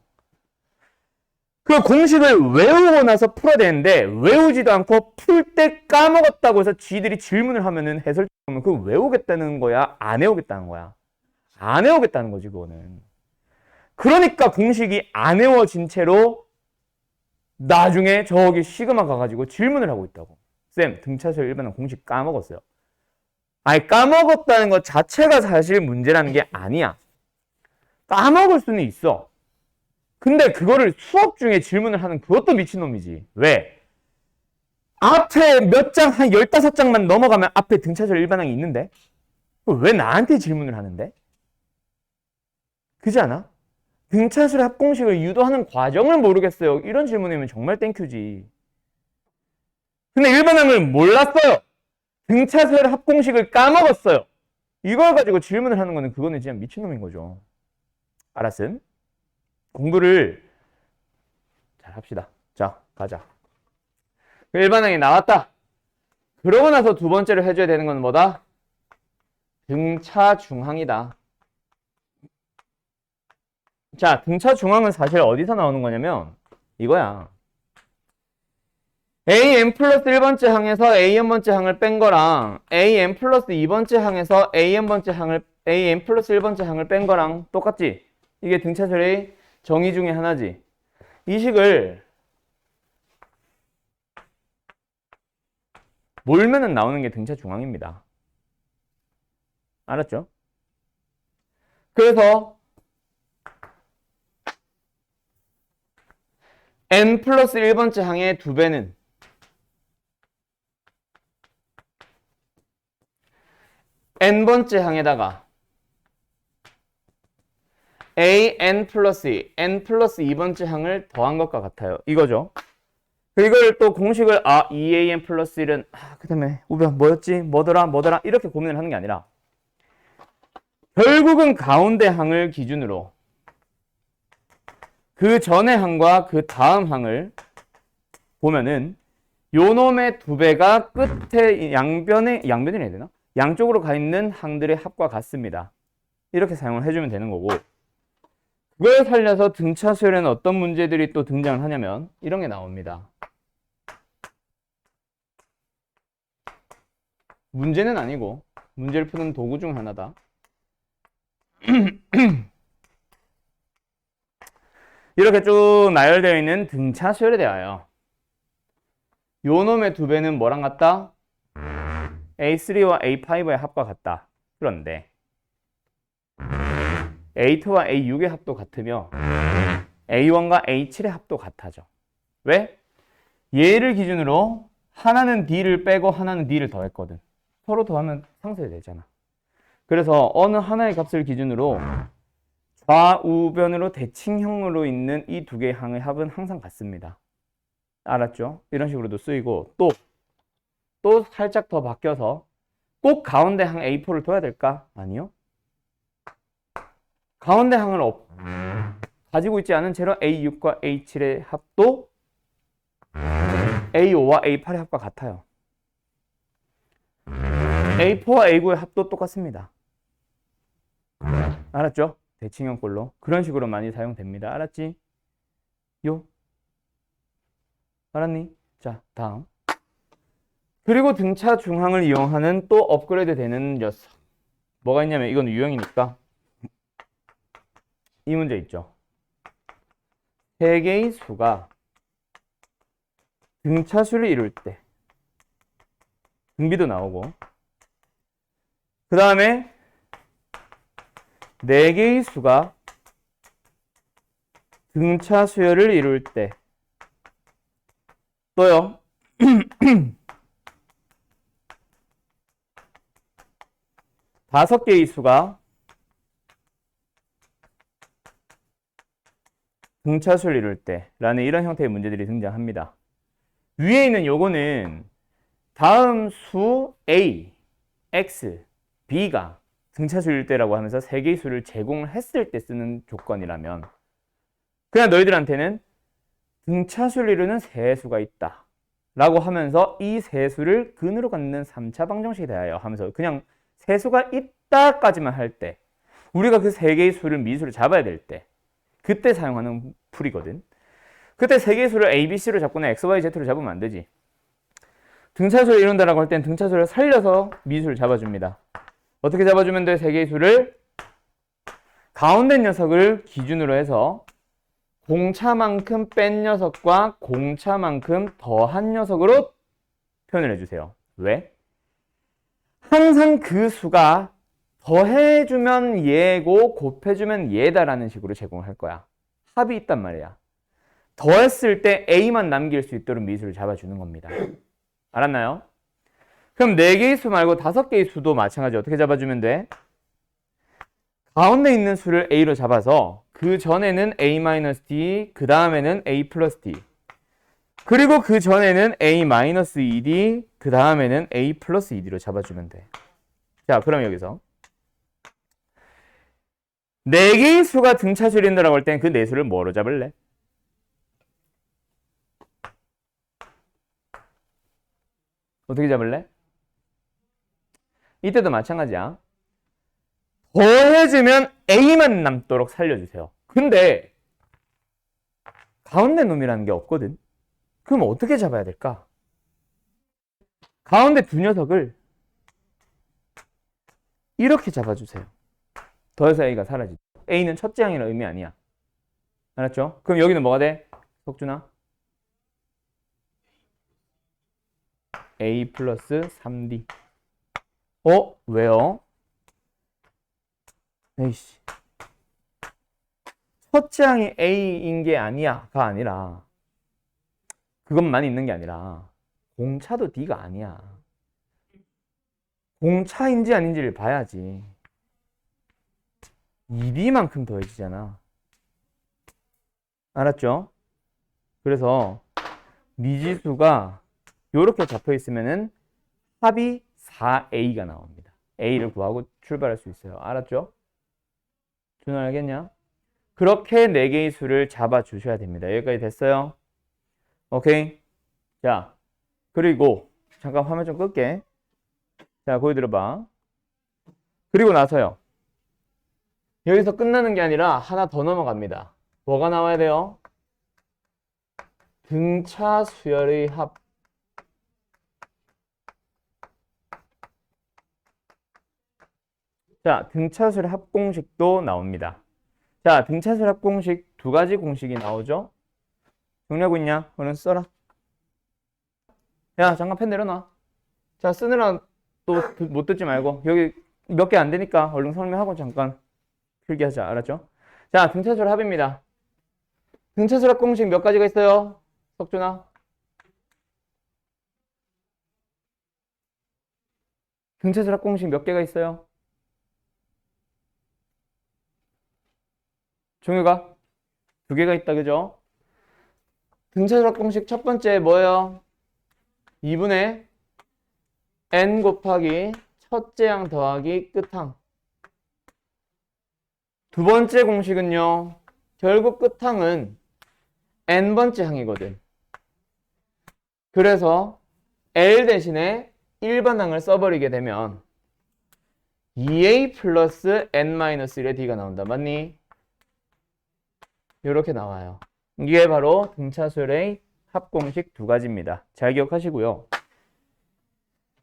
그 공식을 외우고 나서 풀어야 되는데 외우지도 않고 풀 때 까먹었다고 해서 쥐들이 질문을 하면은 해설지 보면 그거 외우겠다는 거야? 안 외우겠다는 거야? 안 외우겠다는 거지 그거는. 그러니까 공식이 안 외워진 채로 나중에 저기 시그마 가가지고 질문을 하고 있다고. 쌤, 등차수열 일반항 공식 까먹었어요. 아니, 까먹었다는 것 자체가 사실 문제라는 게 아니야. 까먹을 수는 있어. 근데 그거를 수업 중에 질문을 하는 그것도 미친놈이지. 왜? 앞에 몇 장, 한 15장만 넘어가면 앞에 등차수열 일반항이 있는데? 왜 나한테 질문을 하는데? 그지 않아? 등차수열 합공식을 유도하는 과정을 모르겠어요. 이런 질문이면 정말 땡큐지. 근데 일반항을 몰랐어요. 등차수열 합공식을 까먹었어요. 이걸 가지고 질문을 하는 거는 그거는 진짜 미친놈인 거죠. 알았음? 공부를 잘 합시다. 자, 가자. 일반항이 나왔다. 그러고 나서 두 번째로 해줘야 되는 건 뭐다? 등차 중항이다. 자, 등차 중항은 사실 어디서 나오는 거냐면 이거야. AN 플러스 1번째 항에서 AN번째 항을 뺀 거랑 AN 플러스 2번째 항에서 AN 플러스 1번째 항을 뺀 거랑 똑같지? 이게 등차수열의 정의 중에 하나지. 이 식을 몰면은 나오는 게 등차 중항입니다. 알았죠? 그래서 n 플러스 1번째 항의 2배는 n번째 항에다가 an 플러스 n 플러스 2번째 항을 더한 것과 같아요. 이거죠. 이걸 또 공식을 2an 플러스 1은 그 다음에 우변 뭐였지? 뭐더라? 이렇게 고민을 하는 게 아니라 결국은 가운데 항을 기준으로 그 전의 항과 그 다음 항을 보면은 요 놈의 2배가 끝에 양변이라 해야 되나? 양쪽으로 가 있는 항들의 합과 같습니다. 이렇게 사용을 해주면 되는 거고, 그걸 살려서 등차수열에는 어떤 문제들이 또 등장을 하냐면 이런 게 나옵니다. 문제는 아니고 문제를 푸는 도구 중 하나다. 이렇게 쭉 나열되어 있는 등차수열에 대하여 요 놈의 2배는 뭐랑 같다? A3와 A5의 합과 같다. 그런데 A2와 A6의 합도 같으며 A1과 A7의 합도 같아져. 왜? 얘를 기준으로 하나는 D를 빼고 하나는 D를 더했거든. 서로 더하면 상쇄되잖아. 그래서 어느 하나의 값을 기준으로 좌우변으로 대칭형으로 있는 이 두 개의 항의 합은 항상 같습니다. 알았죠? 이런 식으로도 쓰이고 또 살짝 더 바뀌어서 꼭 가운데 항 A4를 둬야 될까? 아니요. 가운데 항을 가지고 있지 않은 채로 A6과 A7의 합도 A5와 A8의 합과 같아요. A4와 A9의 합도 똑같습니다. 알았죠? 대칭형꼴로 그런 식으로 많이 사용됩니다. 알았지? 알았니? 자, 다음. 그리고 등차 중항을 이용하는 또 업그레이드 되는 녀석. 뭐가 있냐면 이건 유형이니까 이 문제 있죠. 세 개의 수가 등차수를 이룰 때 등비도 나오고 그 다음에 네 개의 수가 등차수열을 이룰 때 또요 다섯 개의 수가 등차수를 이룰 때 라는 이런 형태의 문제들이 등장합니다. 위에 있는 요거는 다음 수 A, X, B가 등차수를 이룰 때라고 하면서 세 개의 수를 제공을 했을 때 쓰는 조건이라면 그냥 너희들한테는 등차수를 이루는 세 수가 있다 라고 하면서 이 세 수를 근으로 갖는 3차 방정식에 대하여 하면서 그냥 세 수가 있다까지만 할 때 우리가 그 세 개의 수를 미수를 잡아야 될 때 그때 사용하는 풀이거든. 그때 세 개의 수를 A, B, C로 잡거나 X, Y, Z로 잡으면 안 되지. 등차수를 이룬다라고 할 땐 등차수를 살려서 미수를 잡아줍니다. 어떻게 잡아주면 돼? 세 개의 수를 가운데 녀석을 기준으로 해서 공차만큼 뺀 녀석과 공차만큼 더한 녀석으로 표현을 해주세요. 왜? 항상 그 수가 더해주면 얘고 곱해주면 얘다라는 식으로 제공할 거야. 합이 있단 말이야. 더했을 때 A만 남길 수 있도록 미수를 잡아주는 겁니다. 알았나요? 그럼 4개의 수 말고 5개의 수도 마찬가지 어떻게 잡아주면 돼? 가운데 있는 수를 A로 잡아서 그 전에는 A-D, 그 다음에는 A 플러스 D. 그리고 그 전에는 A-ED, 그 다음에는 A 플러스 ED로 잡아주면 돼. 자, 그럼 여기서 4개의 수가 등차수된다라고 할 땐 그 4수를 뭐로 잡을래? 어떻게 잡을래? 이때도 마찬가지야. 더해지면 A만 남도록 살려주세요. 근데 가운데 놈이라는 게 없거든. 그럼 어떻게 잡아야 될까? 가운데 두 녀석을 이렇게 잡아주세요. 더해서 A가 사라지죠. A는 첫째 항이라는 의미 아니야. 알았죠? 그럼 여기는 뭐가 돼? 석준아? A 플러스 3D. 왜요? 에이씨. 첫째 항이 A인 게 아니야가 아니라 그것만 있는 게 아니라 공차도 D가 아니야. 공차인지 아닌지를 봐야지. 2D만큼 더해지잖아. 알았죠? 그래서 미지수가 이렇게 잡혀 있으면은 합이 4A가 나옵니다. A를 구하고 출발할 수 있어요. 알았죠? 준호 알겠냐? 그렇게 4개의 수를 잡아 주셔야 됩니다. 여기까지 됐어요? 오케이. 자, 그리고 잠깐 화면 좀 끌게. 자, 거기 들어봐. 그리고 나서요. 여기서 끝나는 게 아니라 하나 더 넘어갑니다. 뭐가 나와야 돼요? 등차 수열의 합. 자, 등차수열 합공식도 나옵니다. 자, 등차수열 합공식 2가지 공식이 나오죠? 정리하고 있냐? 얼른 써라. 야, 잠깐 펜 내려놔. 자, 쓰느라 또 못 듣지 말고 여기 몇 개 안 되니까 얼른 설명하고 잠깐 필기하자. 알았죠? 자, 등차수열 합입니다. 등차수열 합공식 몇 가지가 있어요? 석준아? 등차수열 합공식 몇 개가 있어요? 종류가 2개가 있다, 그죠? 등차수열 합공식 첫 번째 뭐예요? 2분의 n 곱하기 첫째 항 더하기 끝항. 두 번째 공식은요. 결국 끝항은 n번째 항이거든. 그래서 L 대신에 1번 항을 써버리게 되면 2A 플러스 n-1의 D가 나온다. 맞니? 이렇게 나와요. 이게 바로 등차수열의 합공식 2가지입니다. 잘 기억하시고요.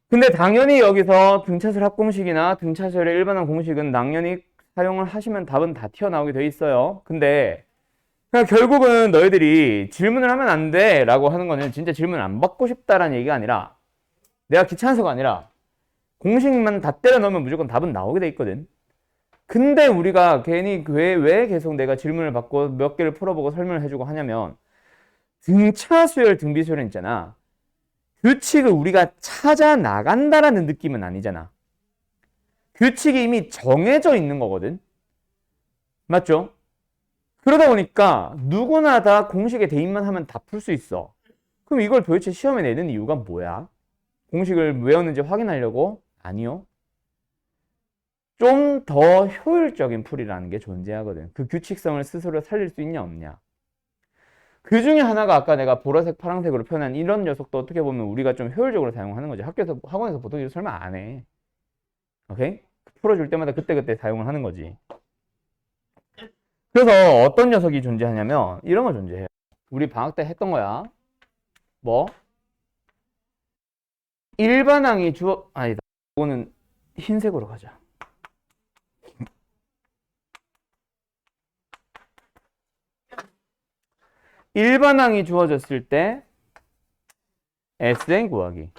근데 당연히 여기서 등차수열 합공식이나 등차수열의 일반항 공식은 당연히 사용을 하시면 답은 다 튀어나오게 돼 있어요. 근데 그냥 결국은 너희들이 질문을 하면 안 돼 라고 하는 거는 진짜 질문을 안 받고 싶다라는 얘기가 아니라 내가 귀찮아서가 아니라 공식만 다 때려 넣으면 무조건 답은 나오게 돼 있거든. 근데 우리가 괜히 왜 계속 내가 질문을 받고 몇 개를 풀어보고 설명을 해주고 하냐면 등차수열, 등비수열은 있잖아. 규칙을 우리가 찾아 나간다라는 느낌은 아니잖아. 규칙이 이미 정해져 있는 거거든. 맞죠? 그러다 보니까 누구나 다 공식에 대입만 하면 다 풀 수 있어. 그럼 이걸 도대체 시험에 내는 이유가 뭐야? 공식을 외웠는지 확인하려고? 아니요. 좀 더 효율적인 풀이라는 게 존재하거든. 그 규칙성을 스스로 살릴 수 있냐 없냐. 그 중에 하나가 아까 내가 보라색, 파란색으로 표현한 이런 녀석도 어떻게 보면 우리가 좀 효율적으로 사용하는 거지. 학원에서 보통 이거 설명 안 해. 오케이? 풀어줄 때마다 그때그때 사용을 하는 거지. 그래서 어떤 녀석이 존재하냐면 이런 거 존재해요. 우리 방학 때 했던 거야. 뭐? 일반항이 아니다. 이거는 흰색으로 가자. 일반항이 주어졌을 때 Sn 구하기.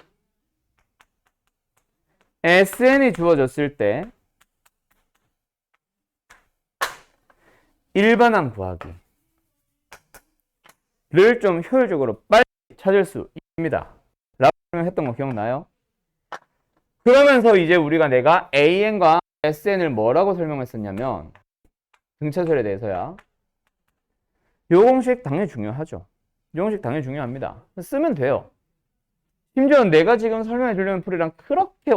Sn이 주어졌을 때 일반항 구하기를 좀 효율적으로 빨리 찾을 수 있습니다. 라고 했던 거 기억나요? 그러면서 이제 내가 AN과 SN을 뭐라고 설명했었냐면 등차설에 대해서야. 요 공식 당연히 중요하죠. 요 공식 당연히 중요합니다. 쓰면 돼요. 심지어 내가 지금 설명해 주려는 풀이랑 그렇게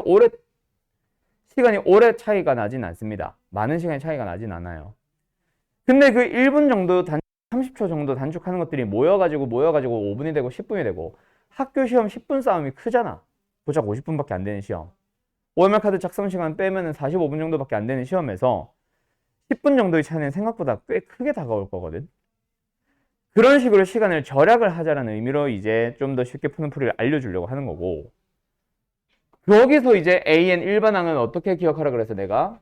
시간이 오래 차이가 나진 않습니다. 많은 시간의 차이가 나진 않아요. 근데 그 1분 정도 30초 정도 단축하는 것들이 모여가지고 5분이 되고 10분이 되고 학교 시험 10분 싸움이 크잖아. 고작 50분밖에 안 되는 시험. OMR 카드 작성 시간 빼면은 45분 정도밖에 안 되는 시험에서 10분 정도의 차이는 생각보다 꽤 크게 다가올 거거든. 그런 식으로 시간을 절약을 하자라는 의미로 이제 좀 더 쉽게 푸는 풀이를 알려주려고 하는 거고, 여기서 이제 AN 일반항은 어떻게 기억하라 그래서 내가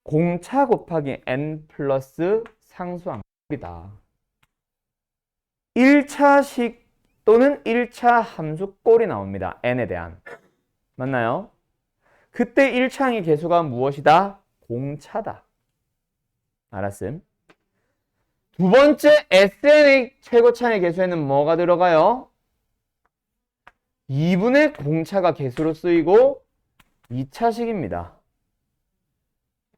공차 곱하기 n 플러스 상수항이다. 1차식 또는 1차 함수 꼴이 나옵니다. n에 대한. 맞나요? 그때 1차항의 개수가 무엇이다? 공차다. 알았음? 두 번째 SN의 최고차항의 개수에는 뭐가 들어가요? 2분의 공차가 개수로 쓰이고 2차식입니다.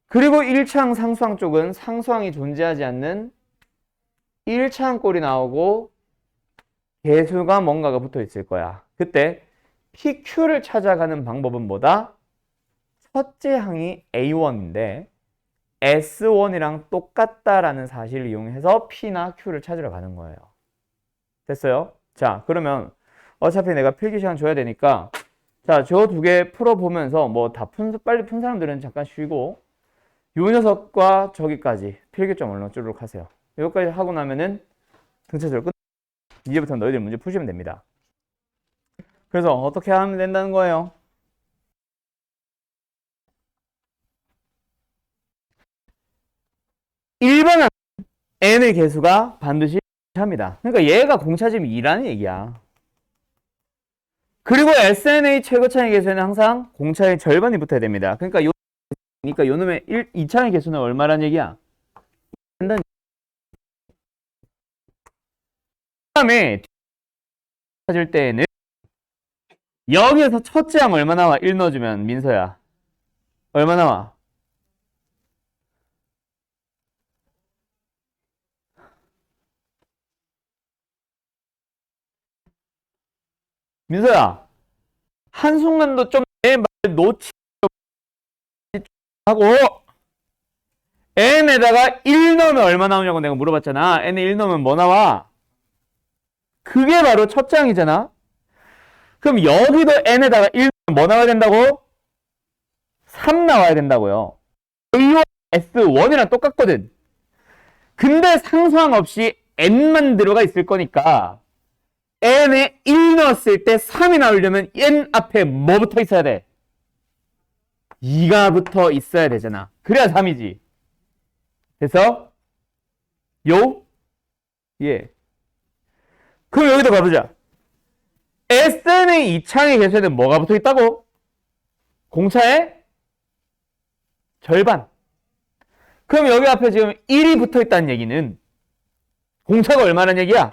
그리고 1차항 상수항 쪽은 상수항이 존재하지 않는 1차항 꼴이 나오고 개수가 뭔가가 붙어 있을 거야. 그때 PQ를 찾아가는 방법은 뭐다? 첫째 항이 A1인데 S1이랑 똑같다라는 사실을 이용해서 P나 Q를 찾으러 가는 거예요. 됐어요? 자, 그러면 어차피 내가 필기 시간 줘야 되니까 자, 저 두 개 풀어보면서 뭐 다 빨리 푼 사람들은 잠깐 쉬고 요 녀석과 저기까지 필기점 얼른 쭈르륵 하세요. 여기까지 하고 나면은 등차절 끝. 이제부터 너희들 문제 푸시면 됩니다. 그래서 어떻게 하면 된다는 거예요? 일반항 n의 개수가 반드시 합니다. 그러니까 얘가 공차짐 2라는 얘기야. 그리고 SN의 최고차의 개수에는 항상 공차의 절반이 붙어야 됩니다. 그러니까 요 놈의 2차의 개수는 얼마란 얘기야? 그 다음에 찾을 때에는 여기에서 첫째 항 얼마 나와? 1 넣어주면 민서야 얼마 나와? 민서야 한순간도 좀 내 말 놓치 하고 n에다가 1 넣으면 얼마 나오냐고 내가 물어봤잖아. n에 1 넣으면 뭐 나와? 그게 바로 첫째 항이잖아. 그럼 여기도 n에다가 1 넣으면 뭐 나와야 된다고? 3 나와야 된다고요. A와 S1이랑 똑같거든. 근데 상수항 없이 n만 들어가 있을 거니까 n에 1 넣었을 때 3이 나오려면 n 앞에 뭐 붙어 있어야 돼? 2가 붙어 있어야 되잖아. 그래야 3이지. 됐어? 예. 그럼 여기도 가보자. SN의 2차항의 개수에는 뭐가 붙어 있다고? 공차의 절반. 그럼 여기 앞에 지금 1이 붙어 있다는 얘기는 공차가 얼마란 얘기야?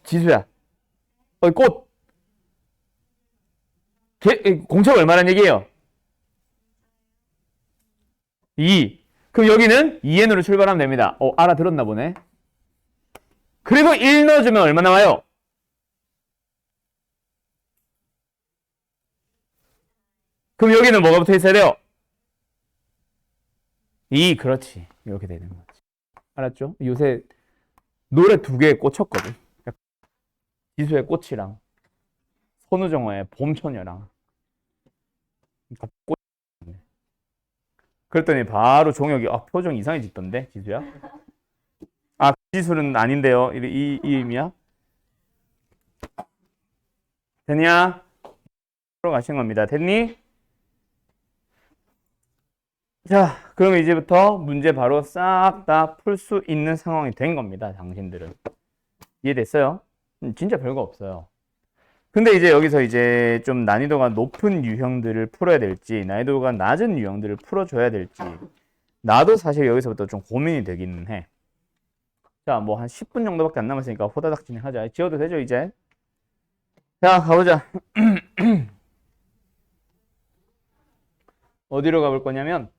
지수야. 꽃. 공차가 얼마란 얘기예요? 2. 그럼 여기는 2n으로 출발하면 됩니다. 알아들었나 보네. 그리고 1 넣어주면 얼마 나와요? 그럼 여기는 뭐가 붙어 있어야 돼요? 2. 그렇지. 이렇게 되는 거지. 알았죠? 요새 노래 2개에 꽂혔거든. 지수의 꽃이랑 선우정아의 봄처녀랑 그랬더니 바로 종혁이 표정 이상해졌던데 지수야? 지수는 아닌데요. 이 의미야? 됐냐? 들어가신 겁니다. 됐니? 자, 그럼 이제부터 문제 바로 싹 다 풀 수 있는 상황이 된 겁니다. 당신들은. 이해됐어요? 진짜 별거 없어요. 근데 이제 여기서 이제 좀 난이도가 높은 유형들을 풀어야 될지, 난이도가 낮은 유형들을 풀어줘야 될지, 나도 사실 여기서부터 좀 고민이 되기는 해. 자, 뭐 한 10분 정도밖에 안 남았으니까 호다닥 진행하자. 지워도 되죠, 이제? 자, 가보자. 어디로 가볼 거냐면,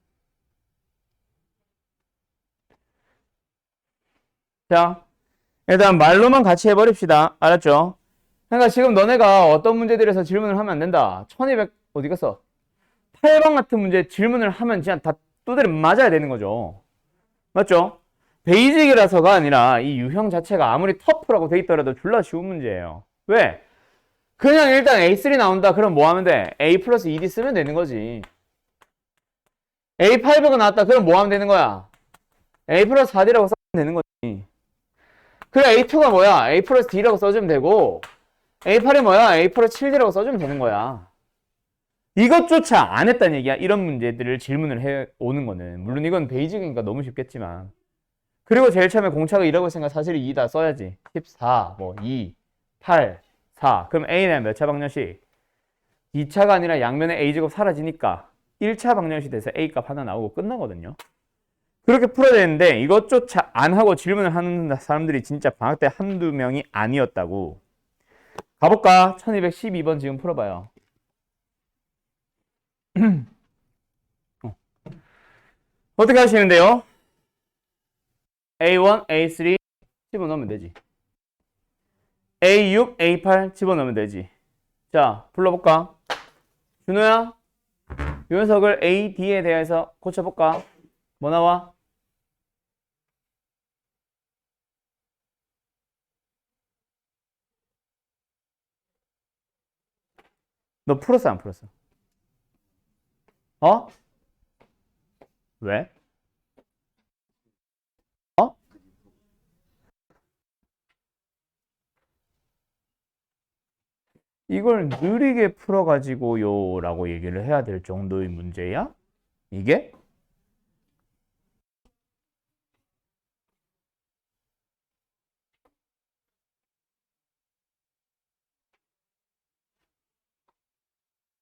자, 일단 말로만 같이 해버립시다. 알았죠? 그러니까 지금 너네가 어떤 문제들에서 질문을 하면 안 된다. 1200, 어디 갔어? 8번 같은 문제 질문을 하면 그냥 다 두드려 맞아야 되는 거죠. 맞죠? 베이직이라서가 아니라 이 유형 자체가 아무리 터프라고 돼 있더라도 졸라 쉬운 문제예요. 왜? 그냥 일단 A3 나온다. 그럼 뭐 하면 돼? A 플러스 2D 쓰면 되는 거지. A5가 나왔다. 그럼 뭐 하면 되는 거야? A 플러스 4D라고 써면 되는 거지. 그래, A2가 뭐야? A 플러스 D라고 써주면 되고, A8이 뭐야? A 플러스 7D라고 써주면 되는 거야. 이것조차 안 했다는 얘기야. 이런 문제들을 질문을 해 오는 거는. 물론 이건 베이직이니까 너무 쉽겠지만. 그리고 제일 처음에 공차가 2라고 했으니까 사실 2다 써야지. 14, 뭐 2, 8, 4. 그럼 A는 몇 차 방정식? 2차가 아니라 양면에 A제곱 사라지니까 1차 방정식 돼서 A값 하나 나오고 끝나거든요. 그렇게 풀어야 되는데 이것조차 안 하고 질문을 하는 사람들이 진짜 방학 때 한두 명이 아니었다고. 가볼까? 1212번 지금 풀어봐요. 어떻게 하시는데요? A1, A3 집어넣으면 되지. A6, A8 집어넣으면 되지. 자, 불러볼까? 준호야, 이 녀석을 A, D에 대해서 고쳐볼까? 뭐 나와? 너 풀었어, 안 풀었어? 어? 왜? 어? 이걸 느리게 풀어가지고요 라고 얘기를 해야 될 정도의 문제야? 이게?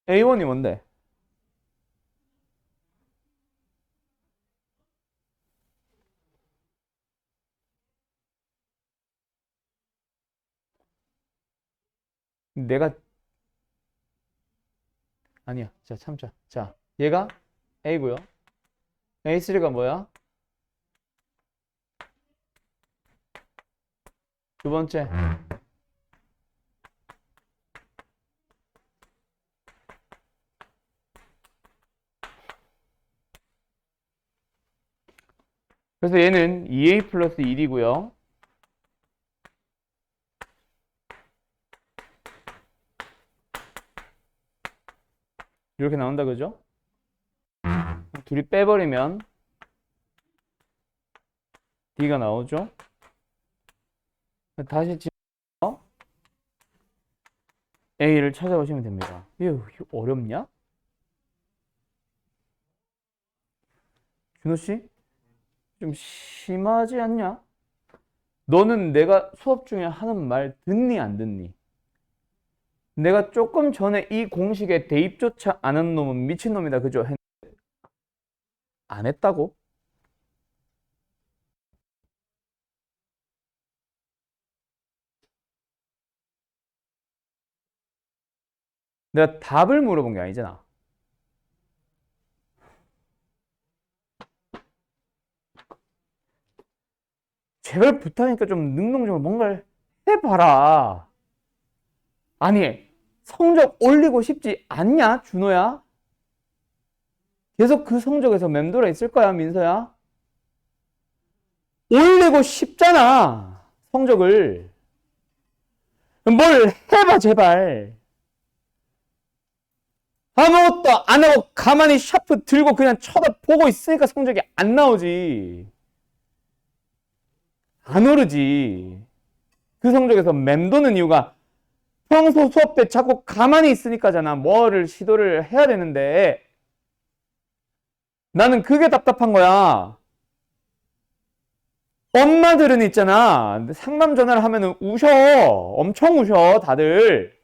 A1이 뭔데? 내가 아니야. 자, 참자. 자, 얘가 A고요. A3가 뭐야? 두 번째. 그래서 얘는 2A 플러스 1이고요. 이렇게 나온다, 그죠? 둘이 빼버리면 D가 나오죠? 다시 A를 찾아오시면 됩니다. 이거 어렵냐? 준호씨? 좀 심하지 않냐? 너는 내가 수업 중에 하는 말 듣니 안 듣니? 내가 조금 전에 이 공식에 대입조차 안 한 놈은 미친놈이다, 그죠? 안 했다고? 내가 답을 물어본 게 아니잖아. 제발 부탁하니까 좀 능동적으로 뭔가를 해봐라. 아니, 성적 올리고 싶지 않냐, 준호야? 계속 그 성적에서 맴돌아 있을 거야, 민서야? 올리고 싶잖아, 성적을. 뭘 해봐, 제발. 아무것도 안 하고 가만히 샤프 들고 그냥 쳐다보고 있으니까 성적이 안 나오지. 안 오르지. 그 성적에서 맴도는 이유가 평소 수업 때 자꾸 가만히 있으니까잖아. 뭐를 시도를 해야 되는데 나는 그게 답답한 거야. 엄마들은 있잖아. 상담 전화를 하면은 우셔. 엄청 우셔, 다들.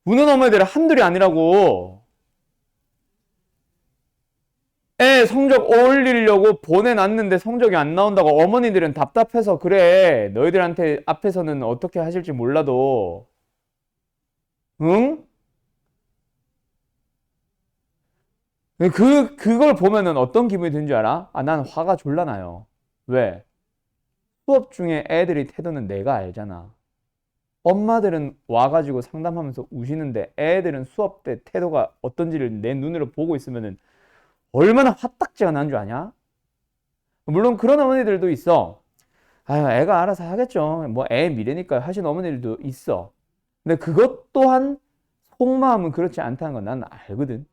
우는 어머니들 한둘이 아니라고. 애 성적 올리려고 보내놨는데 성적이 안 나온다고 어머니들은 답답해서 그래. 너희들한테 앞에서는 어떻게 하실지 몰라도. 응? 그걸 보면은 어떤 기분이 드는 줄 알아? 아, 난 화가 졸라 나요. 왜? 수업 중에 애들이 태도는 내가 알잖아. 엄마들은 와가지고 상담하면서 우시는데 애들은 수업 때 태도가 어떤지를 내 눈으로 보고 있으면은 얼마나 화딱지가 나는 줄 아냐? 물론 그런 어머니들도 있어. 아유, 애가 알아서 하겠죠. 뭐 애 미래니까 하신 어머니들도 있어. 근데 그것 또한 속마음은 그렇지 않다는 건 난 알거든.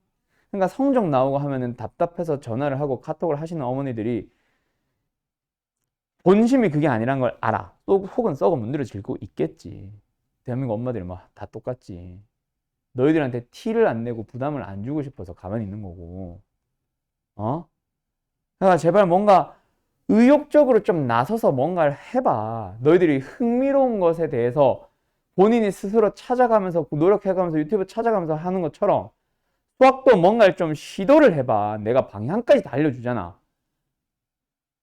그러니까 성적 나오고 하면은 답답해서 전화를 하고 카톡을 하시는 어머니들이 본심이 그게 아니란 걸 알아. 또 혹은 썩어 문드러지고 있겠지. 대한민국 엄마들이 막 다 똑같지. 너희들한테 티를 안 내고 부담을 안 주고 싶어서 가만히 있는 거고. 어? 그러니까 제발 뭔가 의욕적으로 좀 나서서 뭔가를 해봐. 너희들이 흥미로운 것에 대해서 본인이 스스로 찾아가면서 노력해가면서 유튜브 찾아가면서 하는 것처럼 수학도 뭔가를 좀 시도를 해봐. 내가 방향까지 다 알려주잖아.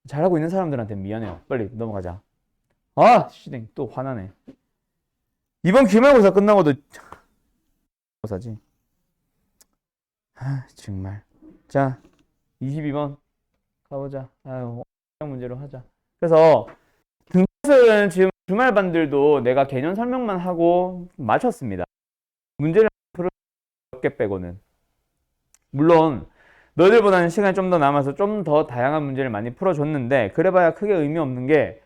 잘하고 있는 사람들한테 미안해요. 빨리 넘어가자. 아, 시댕 또 화나네. 이번 기말고사 끝나고도 고사지. 아, 정말. 자, 22번 가보자. 아유, 문제로 하자. 그래서 등급은 지금 주말반들도 내가 개념 설명만 하고 마쳤습니다. 문제를 풀을 몇 개 빼고는. 물론 너희들보다는 시간이 좀 더 남아서 좀 더 다양한 문제를 많이 풀어줬는데 그래봐야 크게 의미 없는 게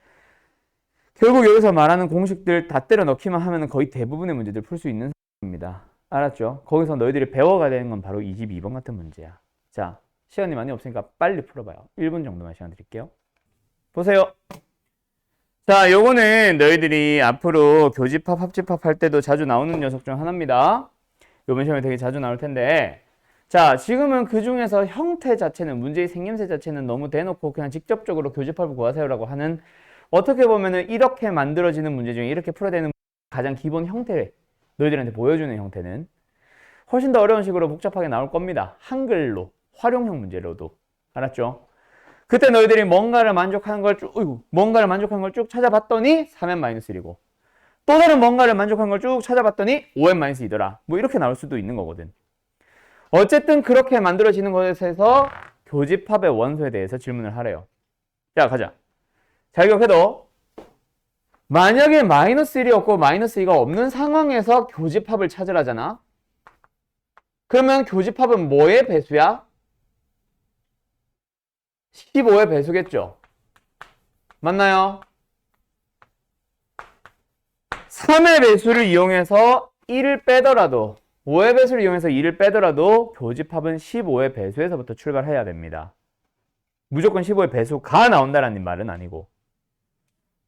결국 여기서 말하는 공식들 다 때려 넣기만 하면 거의 대부분의 문제들 풀 수 있는 상황입니다. 알았죠? 거기서 너희들이 배워가야 되는 건 바로 22번 같은 문제야. 자, 시간이 많이 없으니까 빨리 풀어봐요. 1분 정도만 시간 드릴게요. 보세요. 자, 요거는 너희들이 앞으로 교집합, 합집합 할 때도 자주 나오는 녀석 중 하나입니다. 요번 시험에 되게 자주 나올 텐데 자, 지금은 그 중에서 형태 자체는 문제의 생김새 자체는 너무 대놓고 그냥 직접적으로 교집합을 구하세요라고 하는 어떻게 보면은 이렇게 만들어지는 문제 중에 이렇게 풀어야 되는 가장 기본 형태 너희들한테 보여주는 형태는 훨씬 더 어려운 식으로 복잡하게 나올 겁니다. 한글로 활용형 문제로도 알았죠? 그때 너희들이 뭔가를 만족하는 걸 쭉 찾아봤더니 3n-1이고 또 다른 뭔가를 만족하는 걸 쭉 찾아봤더니 5n-2더라. 뭐 이렇게 나올 수도 있는 거거든. 어쨌든 그렇게 만들어지는 것에서 교집합의 원소에 대해서 질문을 하래요. 자, 가자. 자격해도 만약에 -1이었고 -2가 없는 상황에서 교집합을 찾으라잖아. 그러면 교집합은 뭐의 배수야? 15의 배수겠죠. 맞나요? 3의 배수를 이용해서 1을 빼더라도 5의 배수를 이용해서 2를 빼더라도 교집합은 15의 배수에서부터 출발해야 됩니다. 무조건 15의 배수가 나온다라는 말은 아니고.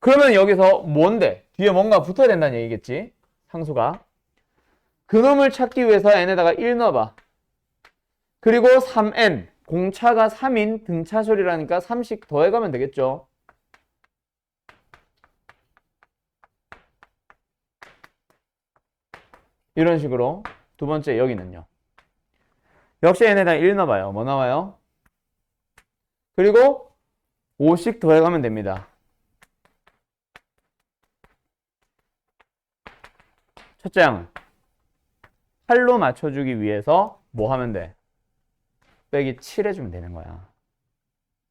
그러면 여기서 뭔데? 뒤에 뭔가 붙어야 된다는 얘기겠지? 상수가. 그놈을 찾기 위해서 n에다가 1 넣어봐. 그리고 3n. 공차가 3인 등차솔이라니까 3씩 더해가면 되겠죠? 이런 식으로. 두 번째 여기는요. 역시 n에다가 1 넣어봐요. 뭐 나와요? 그리고 5씩 더해가면 됩니다. 첫째 항은 8로 맞춰주기 위해서 뭐 하면 돼? 빼기 7 해주면 되는 거야.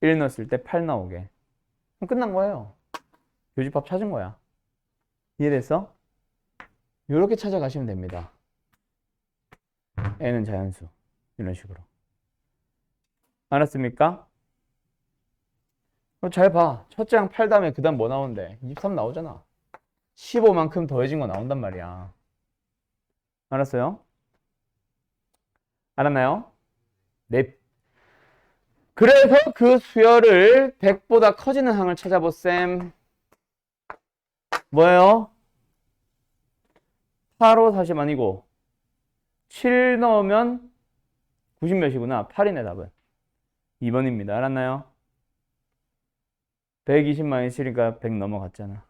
1 넣었을 때 8 나오게. 그럼 끝난 거예요. 교집합 찾은 거야. 이해됐어? 이렇게 찾아가시면 됩니다. n은 자연수. 이런 식으로. 알았습니까? 잘 봐. 첫째 항 8 다음에 그 다음 뭐 나오는데? 23 나오잖아. 15만큼 더해진 거 나온단 말이야. 알았어요? 알았나요? 네. 그래서 그 수열을 100보다 커지는 항을 찾아보셈. 뭐예요? 8, 5, 40 아니고 7 넣으면 90몇이구나. 8이네 답은. 2번입니다. 알았나요? 120-7이니까 100 넘어갔잖아.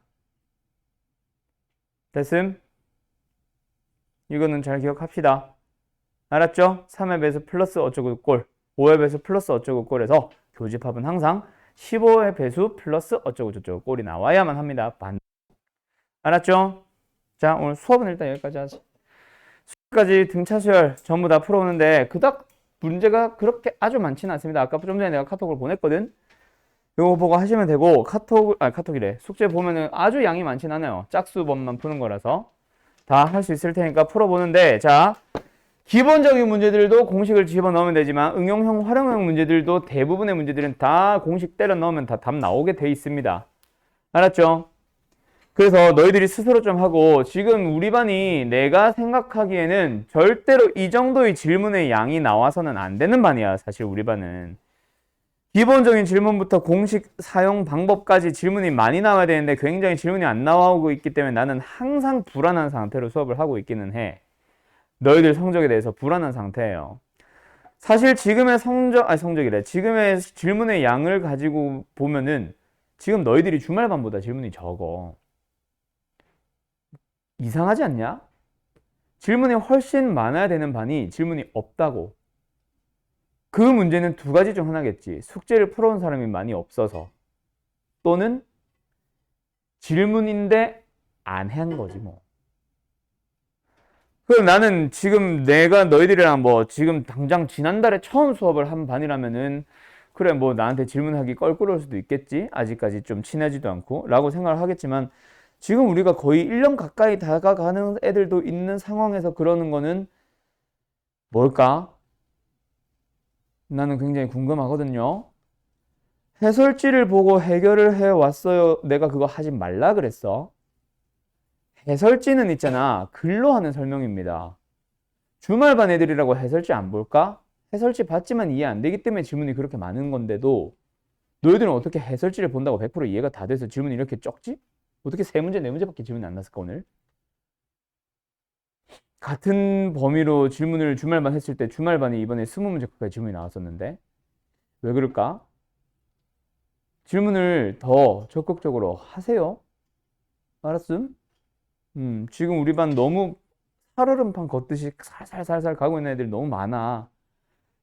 됐음? 이거는 잘 기억합시다. 알았죠? 3의 배수 플러스 어쩌고 꼴, 5의 배수 플러스 어쩌고 꼴에서 교집합은 항상 15의 배수 플러스 어쩌고 저쩌고 꼴이 나와야만 합니다. 알았죠? 자, 오늘 수업은 일단 여기까지 하지. 수업까지 등차 수열 전부 다 풀어오는데 그닥 문제가 그렇게 아주 많지는 않습니다. 아까 좀 전에 내가 카톡을 보냈거든. 이거 보고 하시면 되고 카톡이래. 숙제 보면은 아주 양이 많진 않아요. 짝수법만 푸는 거라서 다 할 수 있을 테니까 풀어보는데, 자, 기본적인 문제들도 공식을 집어넣으면 되지만 응용형, 활용형 문제들도 대부분의 문제들은 다 공식 때려 넣으면 다 답 나오게 돼 있습니다. 알았죠? 그래서 너희들이 스스로 좀 하고, 지금 우리 반이 내가 생각하기에는 절대로 이 정도의 질문의 양이 나와서는 안 되는 반이야. 사실 우리 반은 기본적인 질문부터 공식 사용 방법까지 질문이 많이 나와야 되는데 굉장히 질문이 안 나오고 있기 때문에 나는 항상 불안한 상태로 수업을 하고 있기는 해. 너희들 성적에 대해서 불안한 상태예요. 사실 지금의 성적이래. 지금의 질문의 양을 가지고 보면은 지금 너희들이 주말반보다 질문이 적어. 이상하지 않냐? 질문이 훨씬 많아야 되는 반이 질문이 없다고. 그 문제는 두 가지 중 하나겠지. 숙제를 풀어온 사람이 많이 없어서, 또는 질문인데 안 한 거지 뭐. 그럼 나는 지금 내가 너희들이랑 뭐 지금 당장 지난달에 처음 수업을 한 반이라면은 그래 뭐 나한테 질문하기 껄끄러울 수도 있겠지. 아직까지 좀 친하지도 않고 라고 생각을 하겠지만, 지금 우리가 거의 1년 가까이 다가가는 애들도 있는 상황에서 그러는 거는 뭘까? 나는 굉장히 궁금하거든요. 해설지를 보고 해결을 해왔어요. 내가 그거 하지 말라 그랬어. 해설지는 있잖아. 글로 하는 설명입니다. 주말반 애들이라고 해설지 안 볼까? 해설지 봤지만 이해 안 되기 때문에 질문이 그렇게 많은 건데도 너희들은 어떻게 해설지를 본다고 100% 이해가 다 돼서 질문이 이렇게 적지? 어떻게 3문제, 4문제밖에 질문이 안 났을까 오늘? 같은 범위로 질문을 주말반 했을 때 주말반이 이번에 20문제 가까이 질문이 나왔었는데 왜 그럴까? 질문을 더 적극적으로 하세요. 알았음? 지금 우리 반 너무 살얼음판 걷듯이 살살살살 가고 있는 애들이 너무 많아.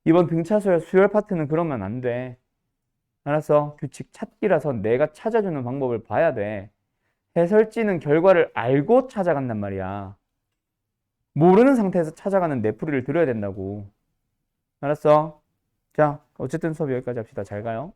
이번 등차 수열 파트는 그러면 안 돼. 알았어? 규칙 찾기라서 내가 찾아주는 방법을 봐야 돼. 해설지는 결과를 알고 찾아간단 말이야. 모르는 상태에서 찾아가는 내풀이를 들어야 된다고. 알았어? 자, 어쨌든 수업 여기까지 합시다. 잘 가요.